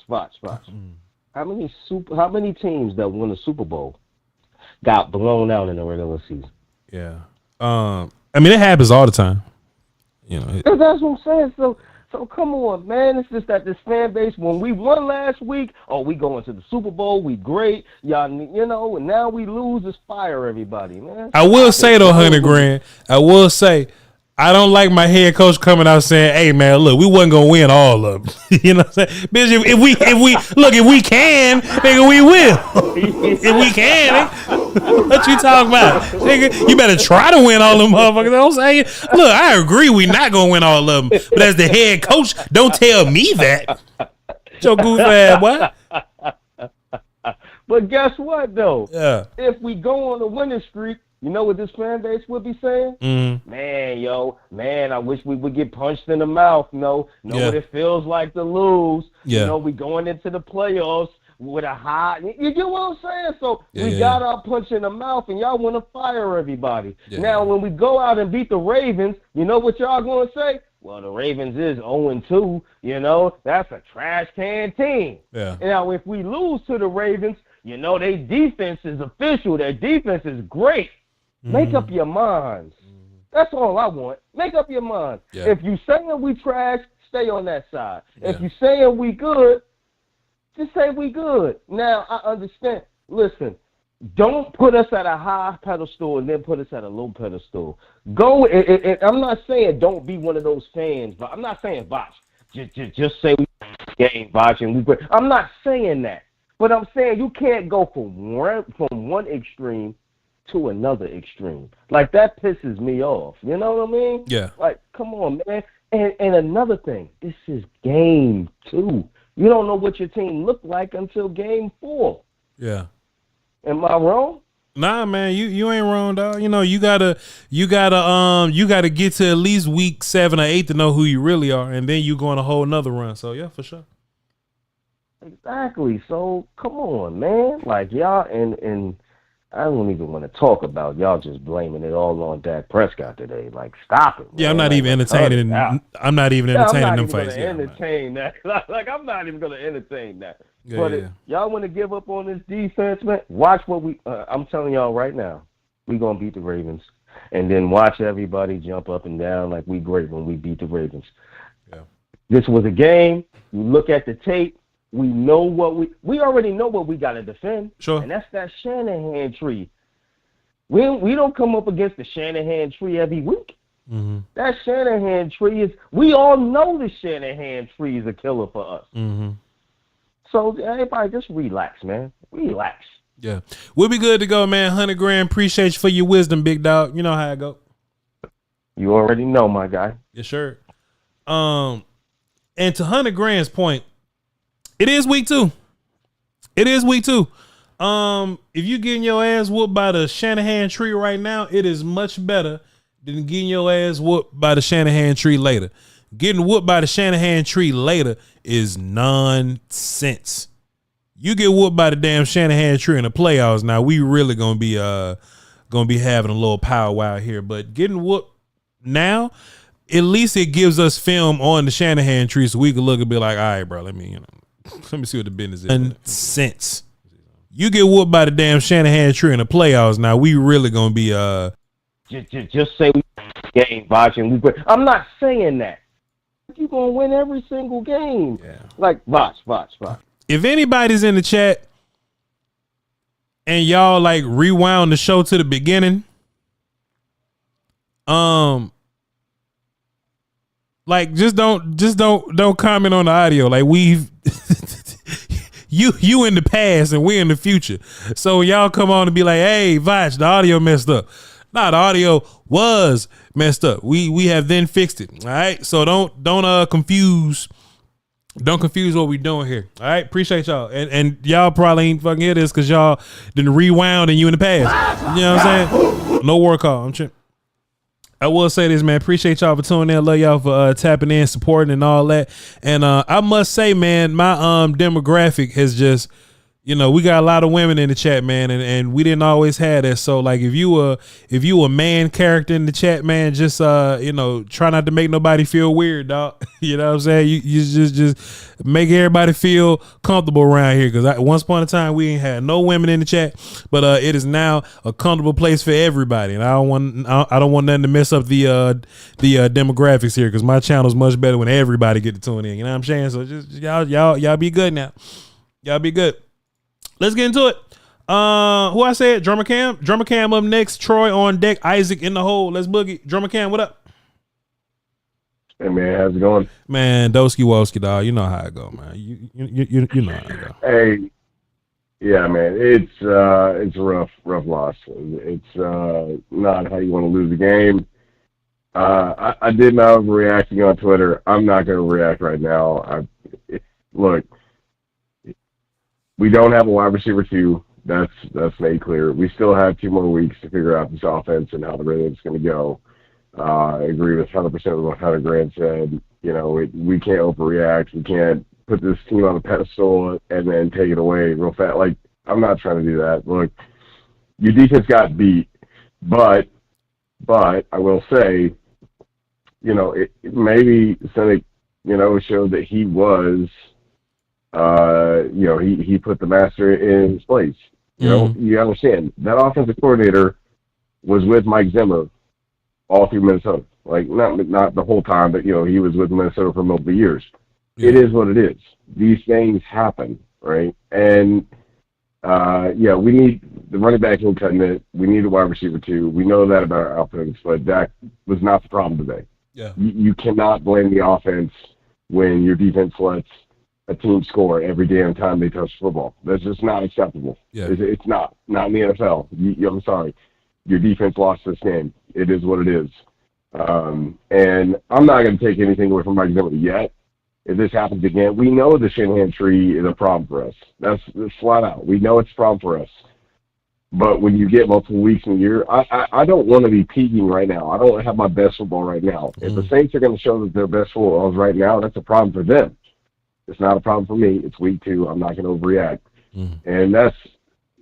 How many teams that won the Super Bowl got blown out in the regular season? Yeah. It happens all the time. That's what I'm saying. So come on, man. It's just that this fan base, when we won last week, we going to the Super Bowl, we great, y'all, and now we lose, just fire everybody, man. I will say though, 100 grand. I will say, I don't like my head coach coming out saying, "Hey man, look, we wasn't gonna win all of them." You know what I'm saying? Bitch, if we can, nigga, we will. If we can, nigga, what you talking about? Nigga, you better try to win all them motherfuckers. You know what I'm saying? Look, I agree we not gonna win all of them, but as the head coach, don't tell me that. Your goof ass, boy. But guess what though? Yeah. If we go on a winning streak, you know what this fan base would be saying? Mm-hmm. Man, I wish we would get punched in the mouth. Know what it feels like to lose. Yeah. We going into the playoffs with a high. You get what I'm saying? So we got our punch in the mouth, and y'all want to fire everybody. Yeah. Now, when we go out and beat the Ravens, you know what y'all going to say? Well, the Ravens is 0-2. That's a trash can team. Yeah. Now, if we lose to the Ravens, their defense is official. Their defense is great. Make up your minds. That's all I want. Make up your minds. Yeah. If you saying we trash, stay on that side. Yeah. If you saying we good, just say we good. Now, I understand. Listen, don't put us at a high pedestal and then put us at a low pedestal. Go, and I'm not saying don't be one of those fans, but I'm not saying Voch. Just say we game Voch and we good. I'm not saying that. But I'm saying you can't go from one extreme to another extreme. Like, that pisses me off. You know what I mean? Yeah. Like, come on, man. And another thing, this is game 2. You don't know what your team looked like until game 4. Yeah. Am I wrong? Nah, man, you ain't wrong, dog. You know, you gotta get to at least week 7 or 8 to know who you really are, and then you go on a whole nother run. So yeah, for sure. Exactly. So come on, man. Like y'all, and I don't even want to talk about y'all just blaming it all on Dak Prescott today. Like, stop it. Yeah, man. I'm not even entertaining. I'm not even entertaining them fights. Entertain that. Like, I'm not even gonna entertain that. Yeah, but yeah. if y'all want to give up on this defense, man, watch what we. I'm telling y'all right now, we gonna beat the Ravens, and then watch everybody jump up and down like we great when we beat the Ravens. Yeah. This was a game. You look at the tape. We know what we already know what we got to defend. Sure. And that's that Shanahan tree. We don't come up against the Shanahan tree every week. Mm-hmm. That Shanahan tree is, we all know the Shanahan tree is a killer for us. Mm-hmm. So everybody just relax, man. Relax. Yeah. We'll be good to go, man. 100 grand. Appreciate you for your wisdom, big dog. You know how I go. You already know, my guy. Yes, sure. And to 100 grand's point, it is week 2. It is week 2. If you getting your ass whooped by the Shanahan tree right now, it is much better than getting your ass whooped by the Shanahan tree later. Getting whooped by the Shanahan tree later is nonsense. You get whooped by the damn Shanahan tree in the playoffs. Now we really gonna be having a little powwow here, but getting whooped now, at least it gives us film on the Shanahan tree so we can look and be like, all right, bro, let me see what the business is. Nonsense. You get whooped by the damn Shanahan tree in the playoffs. Now we really gonna be just say we game watching. I'm not saying that. You gonna win every single game. Yeah. Like watch. If anybody's in the chat and y'all like rewound the show to the beginning, like just don't comment on the audio. Like we've you in the past and we in the future. So y'all come on and be like, hey, Voch, the audio messed up. Nah, the audio was messed up. We have then fixed it. All right. So don't confuse what we doing here. All right. Appreciate y'all. And y'all probably ain't fucking hear this because y'all didn't rewound and you in the past. You know what I'm saying? No work call. I'm tripping. I will say this, man. Appreciate y'all for tuning in. Love y'all for tapping in, supporting, and all that. And I must say, man, my demographic has just, you know, we got a lot of women in the chat, man, and we didn't always have that. So, like, if you a man character in the chat, man, just you know, try not to make nobody feel weird, dog. You know what I'm saying? You just make everybody feel comfortable around here. Because once upon a time we ain't had no women in the chat, but it is now a comfortable place for everybody. And I don't want nothing to mess up the demographics here, because my channel is much better when everybody get to tune in. You know what I'm saying? So just y'all be good now. Y'all be good. Let's get into it. Who I said? Drummer Cam. Drummer Cam up next. Troy on deck. Isaac in the hole. Let's boogie. Drummer Cam, what up? Hey man, how's it going? Man, Doski Woski, dog. You know how it go, man. You know how it go. Hey, yeah, man. It's a rough loss. It's not how you want to lose a game. I did my overreacting on Twitter. I'm not going to react right now. Look. We don't have a wide receiver 2. That's made clear. We still have 2 more weeks to figure out this offense and how the rhythm's going to go. I agree with 100% of what Hunter Grant said. You know, we can't overreact. We can't put this team on a pedestal and then take it away real fast. Like, I'm not trying to do that. Look, your defense got beat, but I will say, you know, maybe Cynic, you know, showed that he was. You know, he put the master in his place. You know, you understand that offensive coordinator was with Mike Zimmer all through Minnesota. Like not the whole time, but you know, he was with Minnesota for multiple years. Yeah. It is what it is. These things happen, right? And yeah, we need the running back in cutting it. We need a wide receiver 2. We know that about our offense, but Dak was not the problem today. Yeah, you cannot blame the offense when your defense lets a team score every damn time they touch the football. That's just not acceptable. Yeah. It's not in the NFL. I'm sorry. Your defense lost this game. It is what it is. And I'm not going to take anything away from Mike Zimmer yet. If this happens again, we know the Shanahan tree is a problem for us. That's flat out. We know it's a problem for us. But when you get multiple weeks in a year, I don't want to be peaking right now. I don't have my best football right now. If the Saints are going to show that their best football is right now, that's a problem for them. It's not a problem for me. It's week 2. I'm not going to overreact. And that's,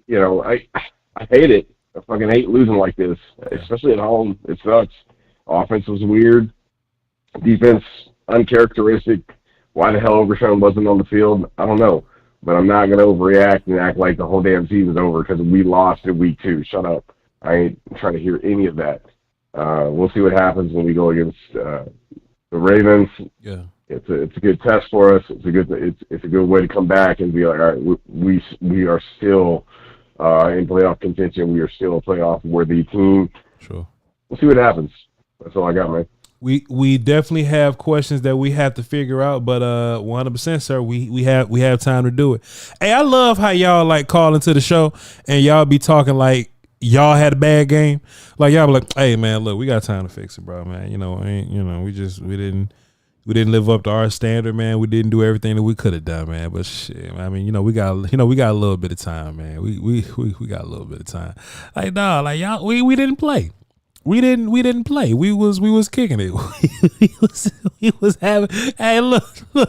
I hate it. I fucking hate losing like this, especially at home. It sucks. Offense was weird. Defense, uncharacteristic. Why the hell Overshown wasn't on the field, I don't know. But I'm not going to overreact and act like the whole damn season's over because we lost in week 2. Shut up. I ain't trying to hear any of that. We'll see what happens when we go against the Ravens. Yeah. It's a good test for us. It's a good way to come back and be like, all right, we are still in playoff contention. We are still a playoff worthy team. Sure. We'll see what happens. That's all I got, man. We definitely have questions that we have to figure out, but 100%, sir, we have time to do it. Hey, I love how y'all like call into the show and y'all be talking like y'all had a bad game. Like y'all be like, hey man, look, we got time to fix it, bro, man. We didn't live up to our standard, man. We didn't do everything that we could have done, man. But shit, I mean, we got a little bit of time, man. We got a little bit of time. Like dog, like y'all, we didn't play. We didn't play. We was kicking it. we was having. Hey, look,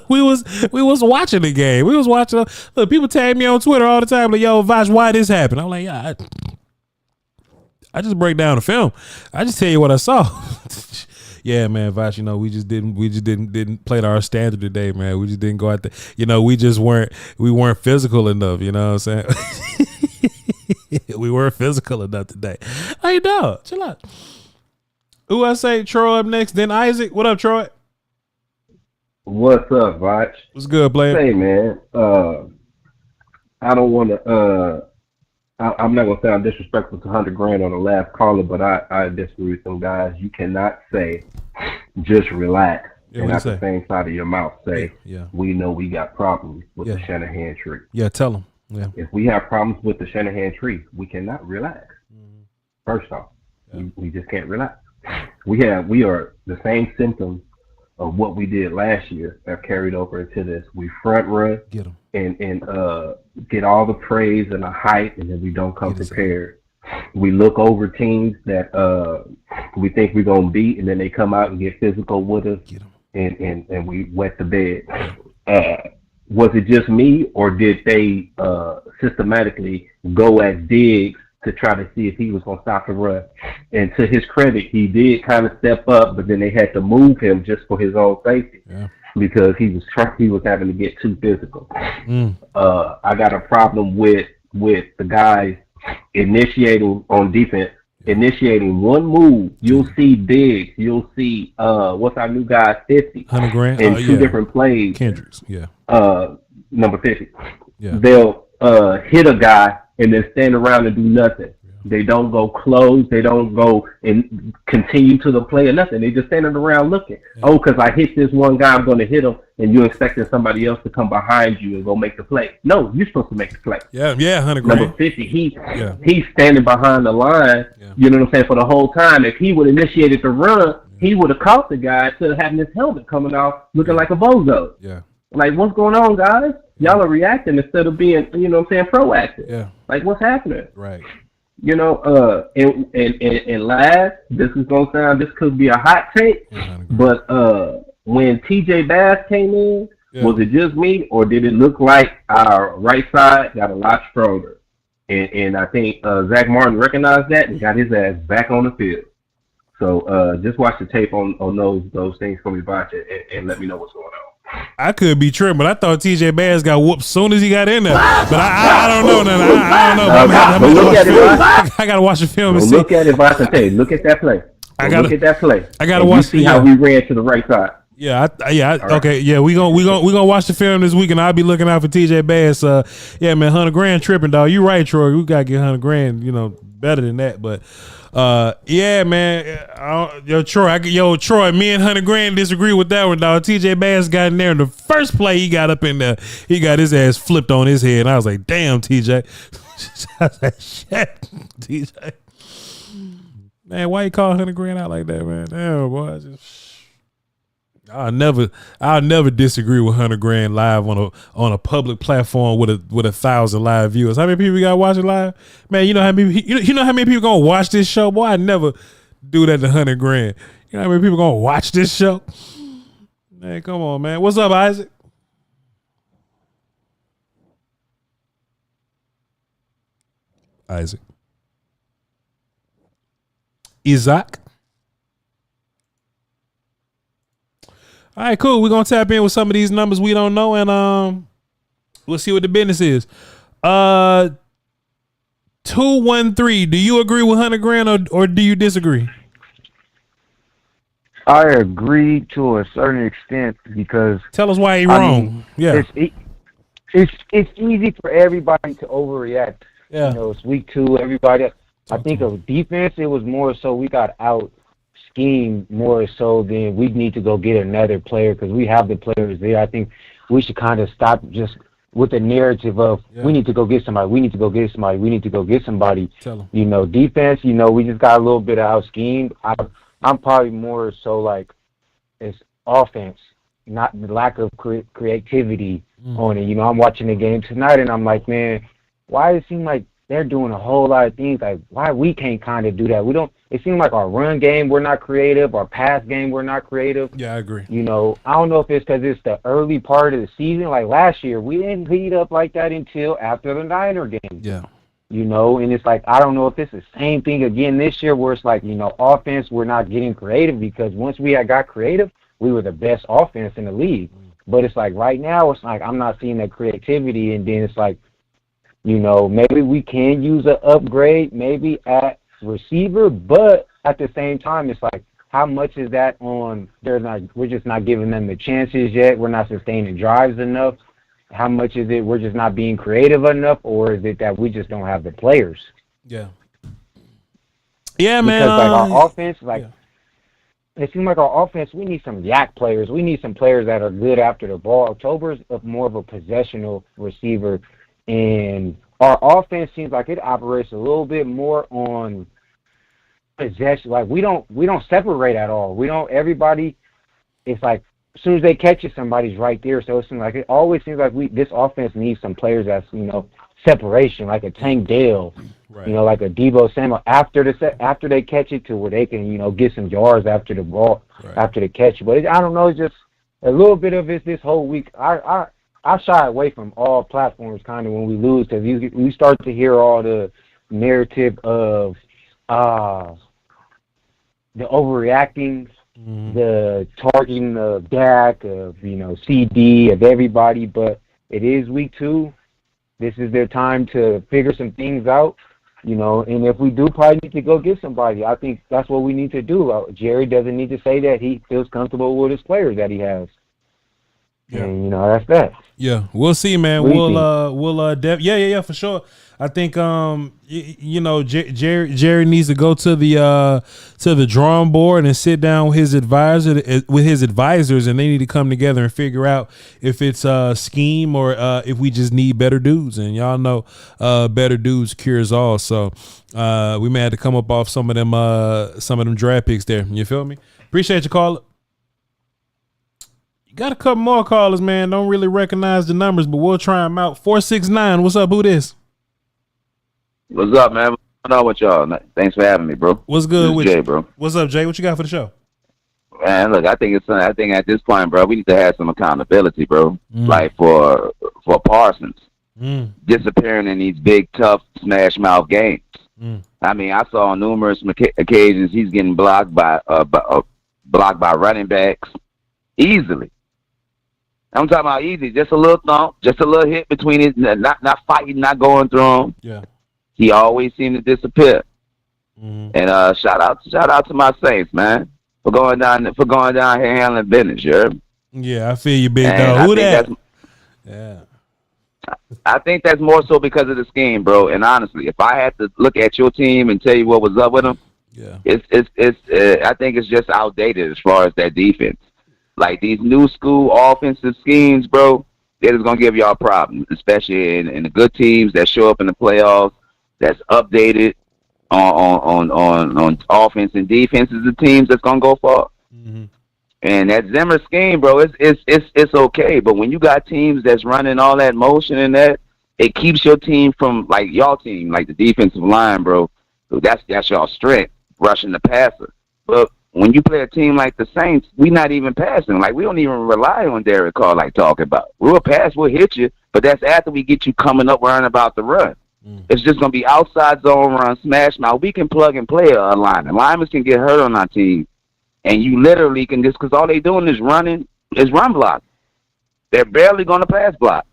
we was watching the game. We was watching. Look, people tag me on Twitter all the time. Like, yo, Voch, why this happened? I'm like, yeah, I just break down the film. I just tell you what I saw. Yeah, man, Voch, we just didn't play to our standard today, man. We just didn't go out there. We weren't physical enough. You know what I'm saying? We weren't physical enough today. Hey, dog, chill out. Who I say? Troy up next, then Isaac. What up, Troy? What's up, Voch? What's good, player? Hey, man. I don't want to. I'm not gonna sound disrespectful to $100,000 on the last caller, but I disagree with them guys. You cannot say just relax and at the same side of your mouth say we know we got problems with the Shanahan tree. Yeah, tell them. Yeah. If we have problems with the Shanahan tree, we cannot relax. First off, we just can't relax. We are the same symptoms of what we did last year have carried over into this. We front run and get all the praise and the hype, and then we don't come prepared. We look over teams that we think we're gonna beat, and then they come out and get physical with us, and we wet the bed. Was it just me, or did they systematically go at Diggs to try to see if he was going to stop the run? And to his credit, he did kind of step up, but then they had to move him just for his own safety because he was having to get too physical. I got a problem with the guys initiating on defense. Initiating one move, you'll see Diggs, you'll see what's our new guy, 50, $100,000 in two different plays. Kendricks, number 50. Yeah. They'll hit a guy and then stand around and do nothing. They don't go close. They don't go and continue to the play or nothing. They just standing around looking. Oh, because I hit this one guy, I'm going to hit him, and you're expecting somebody else to come behind you and go make the play. No, you're supposed to make the play. Yeah, $100,000. Number 50, he's standing behind the line, you know what I'm saying, for the whole time. If he would have initiated the run, he would have caught the guy instead of having his helmet coming off looking like a bozo. Yeah. Like, what's going on, guys? Y'all are reacting instead of being, you know what I'm saying, proactive. Yeah. Like, what's happening? Right. You know, and last, this could be a hot take, but when TJ Bass came in, was it just me, or did it look like our right side got a lot stronger? And I think Zach Martin recognized that and got his ass back on the field. So just watch the tape on those things for me, Voch, and let me know what's going on. I could be tripping, but I thought TJ Bass got whooped as soon as he got in there. But I don't know. I don't know. I got to watch the film and see. Look at it, Voch, and say, look at that play. Look at that play. I got to watch. See how we ran to the right side. Yeah, okay, yeah, we gonna watch the film this week, and I'll be looking out for TJ Bass. Yeah, man, $100,000 tripping, dog. You right, Troy. We gotta get $100,000. You know, better than that, but. Yeah, man. Troy. Me and $100,000 disagree with that one, dog. TJ Bass got in there in the first play. He got up in there. He got his ass flipped on his head, and I was like, "Damn, TJ." I was like, "Shit, TJ." Man, why you call $100,000 out like that, man? Damn, boy. I'll never disagree with 100 grand live on a public platform with 1,000 live viewers. How many people you got watching live? Man, you know how many people gonna watch this show? Boy, I never do that to 100 grand. You know how many people gonna watch this show? Man, come on, man. What's up, Isaac? Isaac. Isaac. All right, cool. We're gonna tap in with some of these numbers we don't know, and we'll see what the business is. 213. Do you agree with 100 grand or do you disagree? I agree to a certain extent because tell us why you're wrong. Yeah, it's easy for everybody to overreact. Yeah, you know, it's week 2. Everybody. I think of defense. It was more so we got out schemed more so than we need to go get another player because we have the players there. I think we should kind of stop just with the narrative of we need to go get somebody. We need to go get somebody. We need to go get somebody. Tell them. You know, defense. You know, we just got a little bit of out schemed. I'm probably more so like it's offense, not the lack of creativity on it. You know, I'm watching the game tonight and I'm like, man, why does it seem like they're doing a whole lot of things? Like, why we can't kind of do that? We don't. It seems like our run game, we're not creative. Our pass game, we're not creative. Yeah, I agree. You know, I don't know if it's because it's the early part of the season. Like last year, we didn't heat up like that until after the Niner game. Yeah. You know, and it's like, I don't know if it's the same thing again this year where it's like, you know, offense, we're not getting creative because once we had got creative, we were the best offense in the league. But it's like right now, it's like I'm not seeing that creativity. And then it's like, you know, maybe we can use an upgrade maybe at receiver, but at the same time, it's like, how much is that on? We're just not giving them the chances yet. We're not sustaining drives enough. How much is it we're just not being creative enough, or is it that we just don't have the players? Yeah. Yeah, man. Because like our offense, it seems like our offense, we need some yak players. We need some players that are good after the ball. October's more of a possessional receiver, and our offense seems like it operates a little bit more on possession. Like we don't separate at all. We don't. Everybody, it's like as soon as they catch it, somebody's right there. So it seems like it always seems like this offense needs some players that's, you know, separation, like a Tank Dell, right. You know, like a Deebo Samuel after they catch it to where they can, you know, get some yards after the ball, right. After the catch. But I don't know, it's just a little bit of it this whole week. I shy away from all platforms kind of when we lose because we start to hear all the narrative of the overreacting. Mm-hmm. The targeting of Dak, of, you know, CD, of everybody, but it is week 2. This is their time to figure some things out, you know, and if we do probably need to go get somebody, I think that's what we need to do. Jerry doesn't need to say that he feels comfortable with his players that he has. Yeah. And, you know, that's that. Yeah, we'll see, man. Yeah, for sure. I think you know, Jerry needs to go to the drawing board and sit down with his advisors, and they need to come together and figure out if it's a scheme or if we just need better dudes. And y'all know, better dudes cures all. So we may have to come up off some of them draft picks there. You feel me? Appreciate you, caller. Got a couple more callers, man. Don't really recognize the numbers, but we'll try them out. 469. What's up? Who this? What's up, man? What's going on with y'all? Thanks for having me, bro. What's good with Jay, you, bro? What's up, Jay? What you got for the show? Man, look, I think at this point, bro, we need to have some accountability, bro. Like for Parsons disappearing in these big, tough, smash mouth games. I mean, I saw on numerous occasions he's getting blocked by running backs easily. I'm talking about easy, just a little thump, just a little hit between his, not fighting, not going through him. Yeah, he always seemed to disappear. And shout out to my Saints, man, for going down here handling business. You heard? Yeah, I feel you, big dog. Who that? Yeah, I think that's more so because of the scheme, bro. And honestly, if I had to look at your team and tell you what was up with them, yeah, I think it's just outdated as far as that defense. Like these new school offensive schemes, bro, they're just gonna give y'all problems, especially in the good teams that show up in the playoffs. That's updated on offense and defense is the teams that's gonna go far. And that Zimmer scheme, bro, it's okay. But when you got teams that's running all that motion and that, it keeps your team from, like y'all team, like the defensive line, bro. So that's y'all strength, rushing the passer. But when you play a team like the Saints, we not even passing. Like, we don't even rely on Derek Carr, like talking about. We'll pass, we'll hit you, but that's after we get you coming up worrying about the run. It's just going to be outside zone run, smash mouth. We can plug and play a lineman. Linemen can get hurt on our team. And you literally can just, because all they doing is run block. They're barely going to pass block.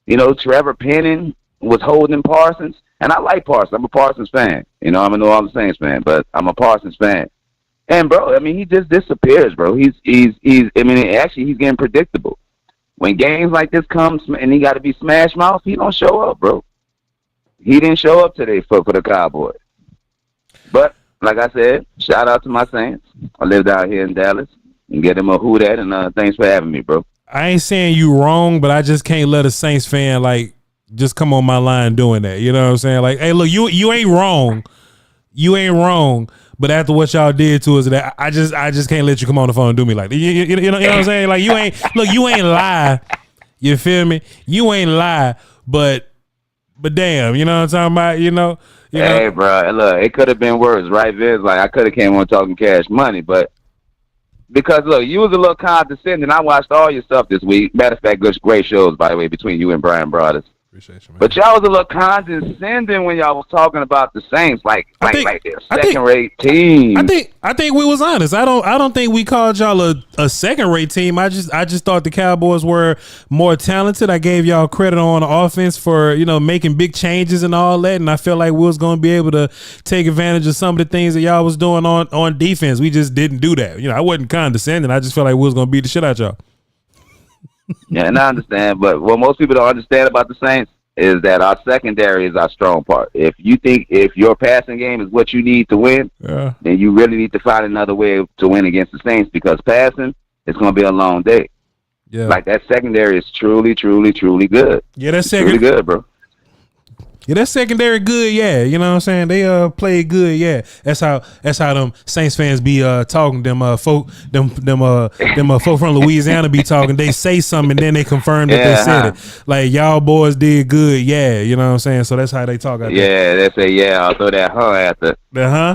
You know, Trevor Penning was holding Parsons, and I like Parsons. I'm a Parsons fan. You know, I'm a New Orleans Saints fan, but I'm a Parsons fan. And, bro, I mean, he just disappears, bro. He's actually, he's getting predictable. When games like this come and he got to be smash mouth, he don't show up, bro. He didn't show up today for the Cowboys. But, like I said, shout out to my Saints. I live out here in Dallas, and get them a hoot at, and thanks for having me, bro. I ain't saying you wrong, but I just can't let a Saints fan like just come on my line doing that. You know what I'm saying? Like, hey, look, you ain't wrong. You ain't wrong. But after what y'all did to us, that I just can't let you come on the phone and do me like that. You know what I'm saying? Like, you ain't lie. You feel me? You ain't lie, but damn, you know what I'm talking about? You know. Hey, bro, look, it could have been worse, right, Vince? Like, I could have came on talking cash money, but because, look, you was a little condescending. I watched all your stuff this week. Matter of fact, great shows, by the way, between you and Brian Broaddus. Appreciate you, man. But y'all was a little condescending when y'all was talking about the Saints, like they're second-rate team. I think we was honest. I don't think we called y'all a second-rate team. I just thought the Cowboys were more talented. I gave y'all credit on the offense for, you know, making big changes and all that, and I felt like we was going to be able to take advantage of some of the things that y'all was doing on defense. We just didn't do that. You know, I wasn't condescending. I just felt like we was going to beat the shit out y'all. Yeah, and I understand, but what most people don't understand about the Saints is that our secondary is our strong part. If your passing game is what you need to win, then you really need to find another way to win against the Saints, because passing is going to be a long day. Yeah, like that secondary is truly, truly, truly good. Yeah, that's really good, bro. Yeah, that secondary good, yeah. You know what I'm saying? They play good, yeah. That's how them Saints fans be talking. Them folk from Louisiana be talking. They say something and then they confirm that they said it. Like, y'all boys did good, yeah. You know what I'm saying? So that's how they talk out there. They say, yeah, I'll throw that after.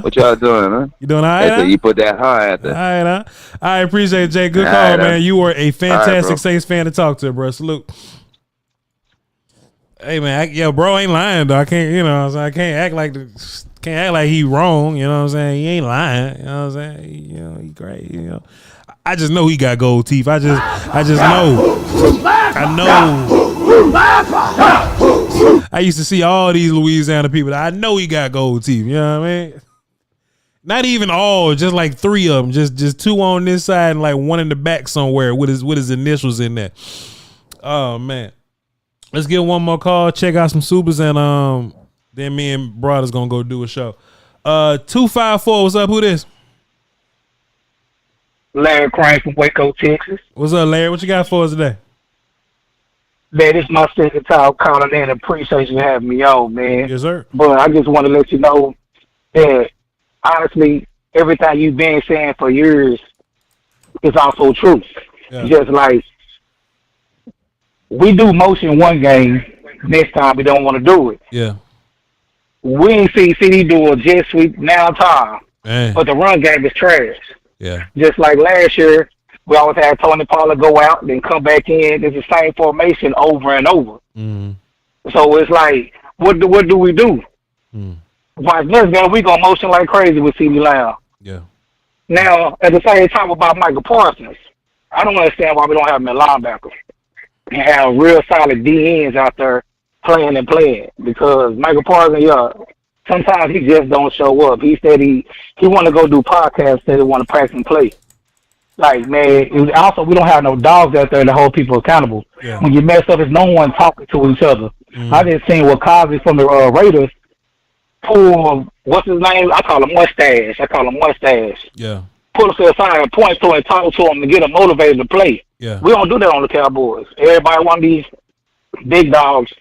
What y'all doing, huh? You doing all right? Huh? You put that after. All right, huh? I appreciate it, Jay. Good call, man. You were a fantastic Saints fan to talk to, bro. Salute. Hey, man, bro ain't lying though. I can't, you know what I'm saying? Can't act like he wrong. You know what I'm saying? He ain't lying. You know what I'm saying? You know, he great. You know, I just know he got gold teeth. I just know. I used to see all these Louisiana people. I know he got gold teeth. You know what I mean? Not even all, just like 3 of them. Just 2 on this side and like 1 in the back somewhere with his initials in there. Oh man. Let's get one more call, check out some supers, and then me and Broaddus gonna go do a show. 254, what's up? Who this? Larry Crane from Waco, Texas. What's up, Larry? What you got for us today? Man, this is my second time calling in. Appreciate you having me on, man. Yes, sir. But I just want to let you know that, honestly, everything you've been saying for years is also true. Yeah. Just like, we do motion one game, next time we don't want to do it. Yeah. We ain't see CD do a jet sweep now time, but the run game is trash. Yeah. Just like last year, we always had Tony Pollard go out, then come back in. It's the same formation over and over. Mm-hmm. So it's like, what do we do? Like, next game, we gonna motion like crazy with CD Lamb. Yeah. Now, at the same time about Michael Parsons, I don't understand why we don't have him at linebacker and have real solid DNs out there playing, because Michael Parsons, sometimes he just don't show up. He said he want to go do podcasts, said he want to practice and play. Like, man, also we don't have no dogs out there to hold people accountable. Yeah. When you mess up, there's no one talking to each other. I just seen what Cosby from the Raiders pull, what's his name? I call him Mustache. Yeah. Pull us to the side and point to him and talk to him to get him motivated to play. Yeah. We don't do that on the Cowboys. Everybody want these big dogs,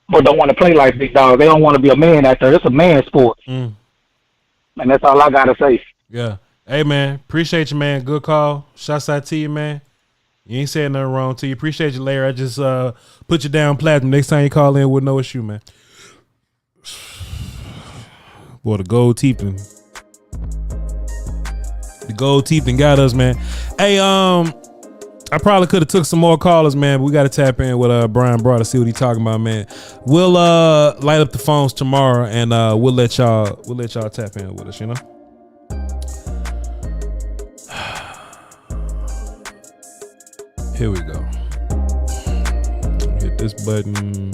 but don't want to play like big dogs. They don't want to be a man out there. It's a man sport. And that's all I got to say. Yeah. Hey, man. Appreciate you, man. Good call. Shouts out to you, man. You ain't saying nothing wrong to you. Appreciate you, Larry. I just put you down platinum. Next time you call in with no issue, man. Boy, the gold teeth and got us, man. Hey, I probably could have took some more callers, man, but we got to tap in with Brian Broad to see what he talking about, man. We'll light up the phones tomorrow, and we'll let y'all tap in with us, you know. Here we go. Hit this button.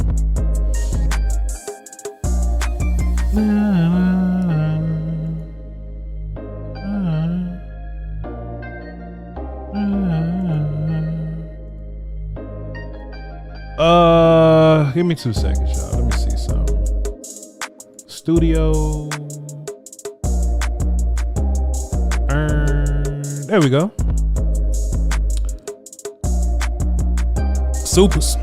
Give me 2 seconds, y'all. Let me see something. Studio. There we go. Supers.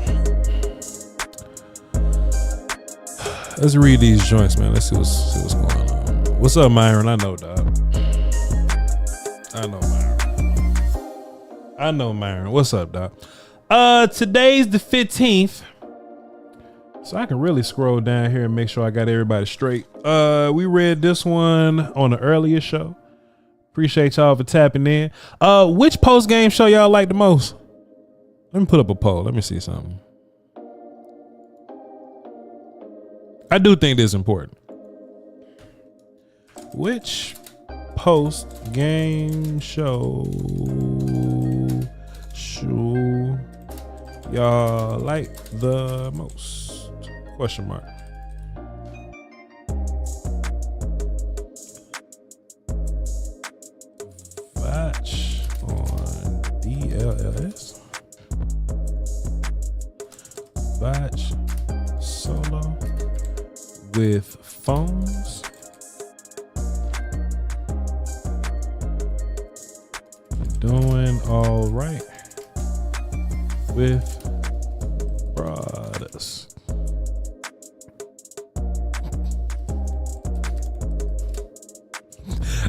Let's read these joints, man. Let's see what's going on. What's up, Myron? I know, dog. I know, Myron. What's up, dog? Today's the 15th. So I can really scroll down here and make sure I got everybody straight. We read this one on the earlier show. Appreciate y'all for tapping in. Which post-game show y'all like the most? Let me put up a poll. Let me see something. I do think this is important. Which post-game show y'all like the most? Question mark. Voch on DLLS. Voch solo with phones. Doing all right with brothers.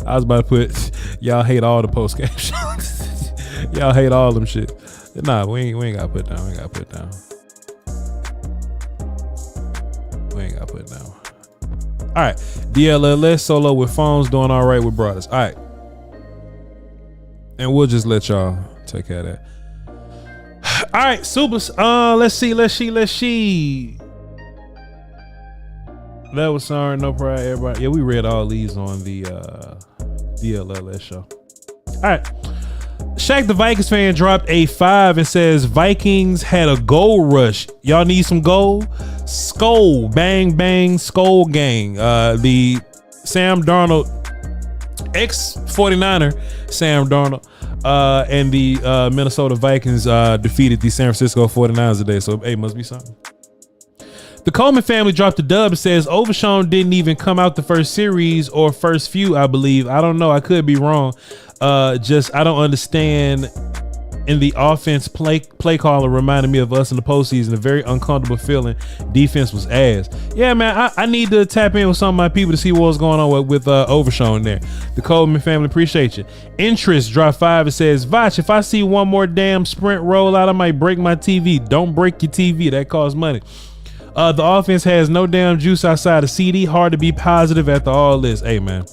I was about to put y'all hate all the post game shows. Y'all hate all them shit. Nah, we ain't gotta put down. We ain't gotta put down. All right, DLLS solo with phones, doing all right with brothers. All right, and we'll just let y'all take care of that. All right, supers. Let's see. That was sorry, no pride, everybody. Yeah, we read all these on the DLLS show. All right. Shaq the Vikings fan dropped a 5 and says Vikings had a goal rush. Y'all need some goal? Skull, bang, bang, skull gang. The Sam Darnold, ex-49er Sam Darnold, and the Minnesota Vikings defeated the San Francisco 49ers today. So, hey, must be something. The Coleman family dropped a dub and says Overshown didn't even come out the first series or first few, I believe. I don't know. I could be wrong. I don't understand. In the offense, play caller reminded me of us in the postseason. A very uncomfortable feeling. Defense was ass. Yeah, man, I need to tap in with some of my people to see what's going on with Overshown there. The Coleman family, appreciate you. Interest dropped 5 and says, Voch, if I see one more damn sprint roll out, I might break my TV. Don't break your TV. That costs money. The offense has no damn juice outside of CD. Hard to be positive after all this. Hey, man.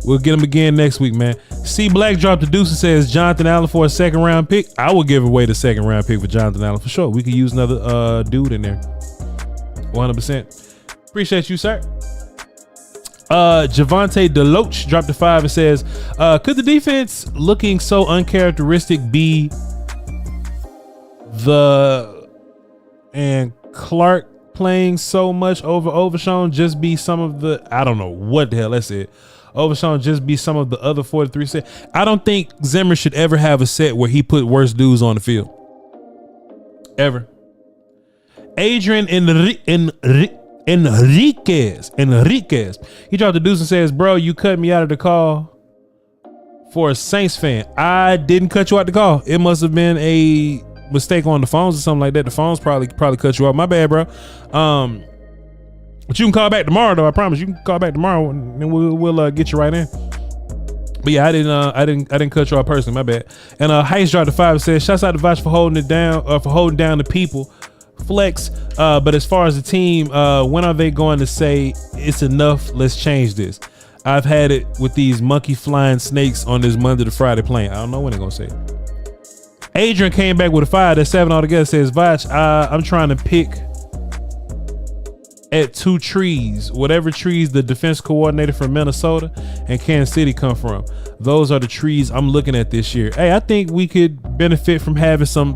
We'll get him again next week, man. C Black dropped the deuce and says Jonathan Allen for a 2nd round pick. I will give away the 2nd round pick for Jonathan Allen for sure. We could use another dude in there. 100%. Appreciate you, sir. Javante Deloach dropped a 5 and says, could the defense looking so uncharacteristic be and Clark playing so much over Overshown just be some of the, I don't know what the hell that's it. Overshown just be some of the other 43 set. I don't think Zimmer should ever have a set where he put worse dudes on the field. Ever. Adrian Enriquez. He dropped the deuce and says, bro, you cut me out of the call for a Saints fan. I didn't cut you out the call. It must have been a mistake on the phones or something like that. The phones probably cut you off. My bad, bro. But you can call back tomorrow, though. I promise you can call back tomorrow, and we'll get you right in. But yeah, I didn't cut you off personally. My bad. And Heist dropped the 5 says, shouts out to Voch for holding it down, for holding down the people. Flex. But as far as the team, when are they going to say it's enough? Let's change this. I've had it with these monkey flying snakes on this Monday to Friday plane. I don't know when they're gonna say it. Adrian came back with a 5. That's 7 altogether. Says Voch, I'm trying to pick at 2 trees, whatever trees the defense coordinator from Minnesota and Kansas City come from. Those are the trees I'm looking at this year. Hey, I think we could benefit from having some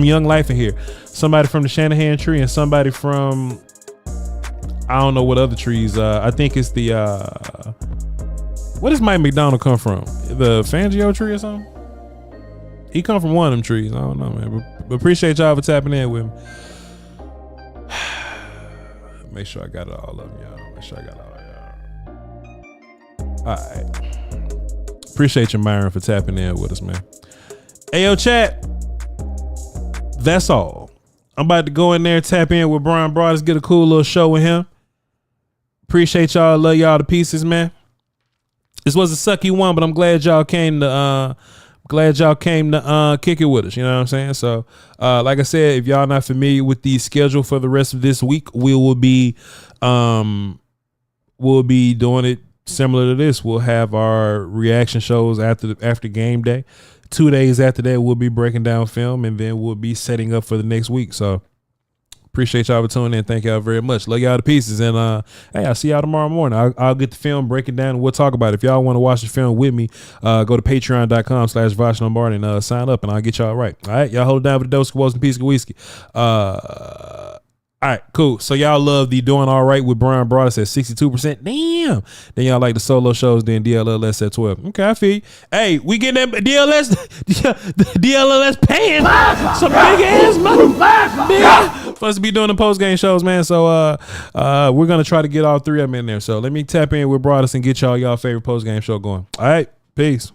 young life in here. Somebody from the Shanahan tree and somebody from, I don't know what other trees. I think it's the where does Mike McDonald come from? The Fangio tree or something? He come from one of them trees. I don't know, man. But appreciate y'all for tapping in with me. Make sure I got it all of them, y'all. Make sure I got all of y'all. All right. Appreciate you, Myron, for tapping in with us, man. Hey, yo, chat. That's all. I'm about to go in there, tap in with Brian Broadus, get a cool little show with him. Appreciate y'all. Love y'all to pieces, man. This was a sucky one, but I'm glad y'all came to kick it with us. You know what I'm saying? So, like I said, if y'all not familiar with the schedule for the rest of this week, we'll be doing it similar to this. We'll have our reaction shows after game day. 2 days after that, we'll be breaking down film, and then we'll be setting up for the next week. So appreciate y'all for tuning in. Thank y'all very much. Love y'all to pieces. And hey, I'll see y'all tomorrow morning. I'll get the film, break it down, and we'll talk about it. If y'all want to watch the film with me, go to patreon.com/vochlombardi and sign up, and I'll get y'all right. All right, y'all hold it down with the dose of and piece of whiskey. All right, cool. So y'all love the Doing All Right with Brian Broadus at 62%. Damn. Then y'all like the solo shows, then DLLS at 12. Okay, I feel you. Hey, we getting that DLLS paying some big ass money. Supposed to be doing the post-game shows, man. So we're going to try to get all 3 of them in there. So let me tap in with Broadus and get y'all favorite post-game show going. All right, peace.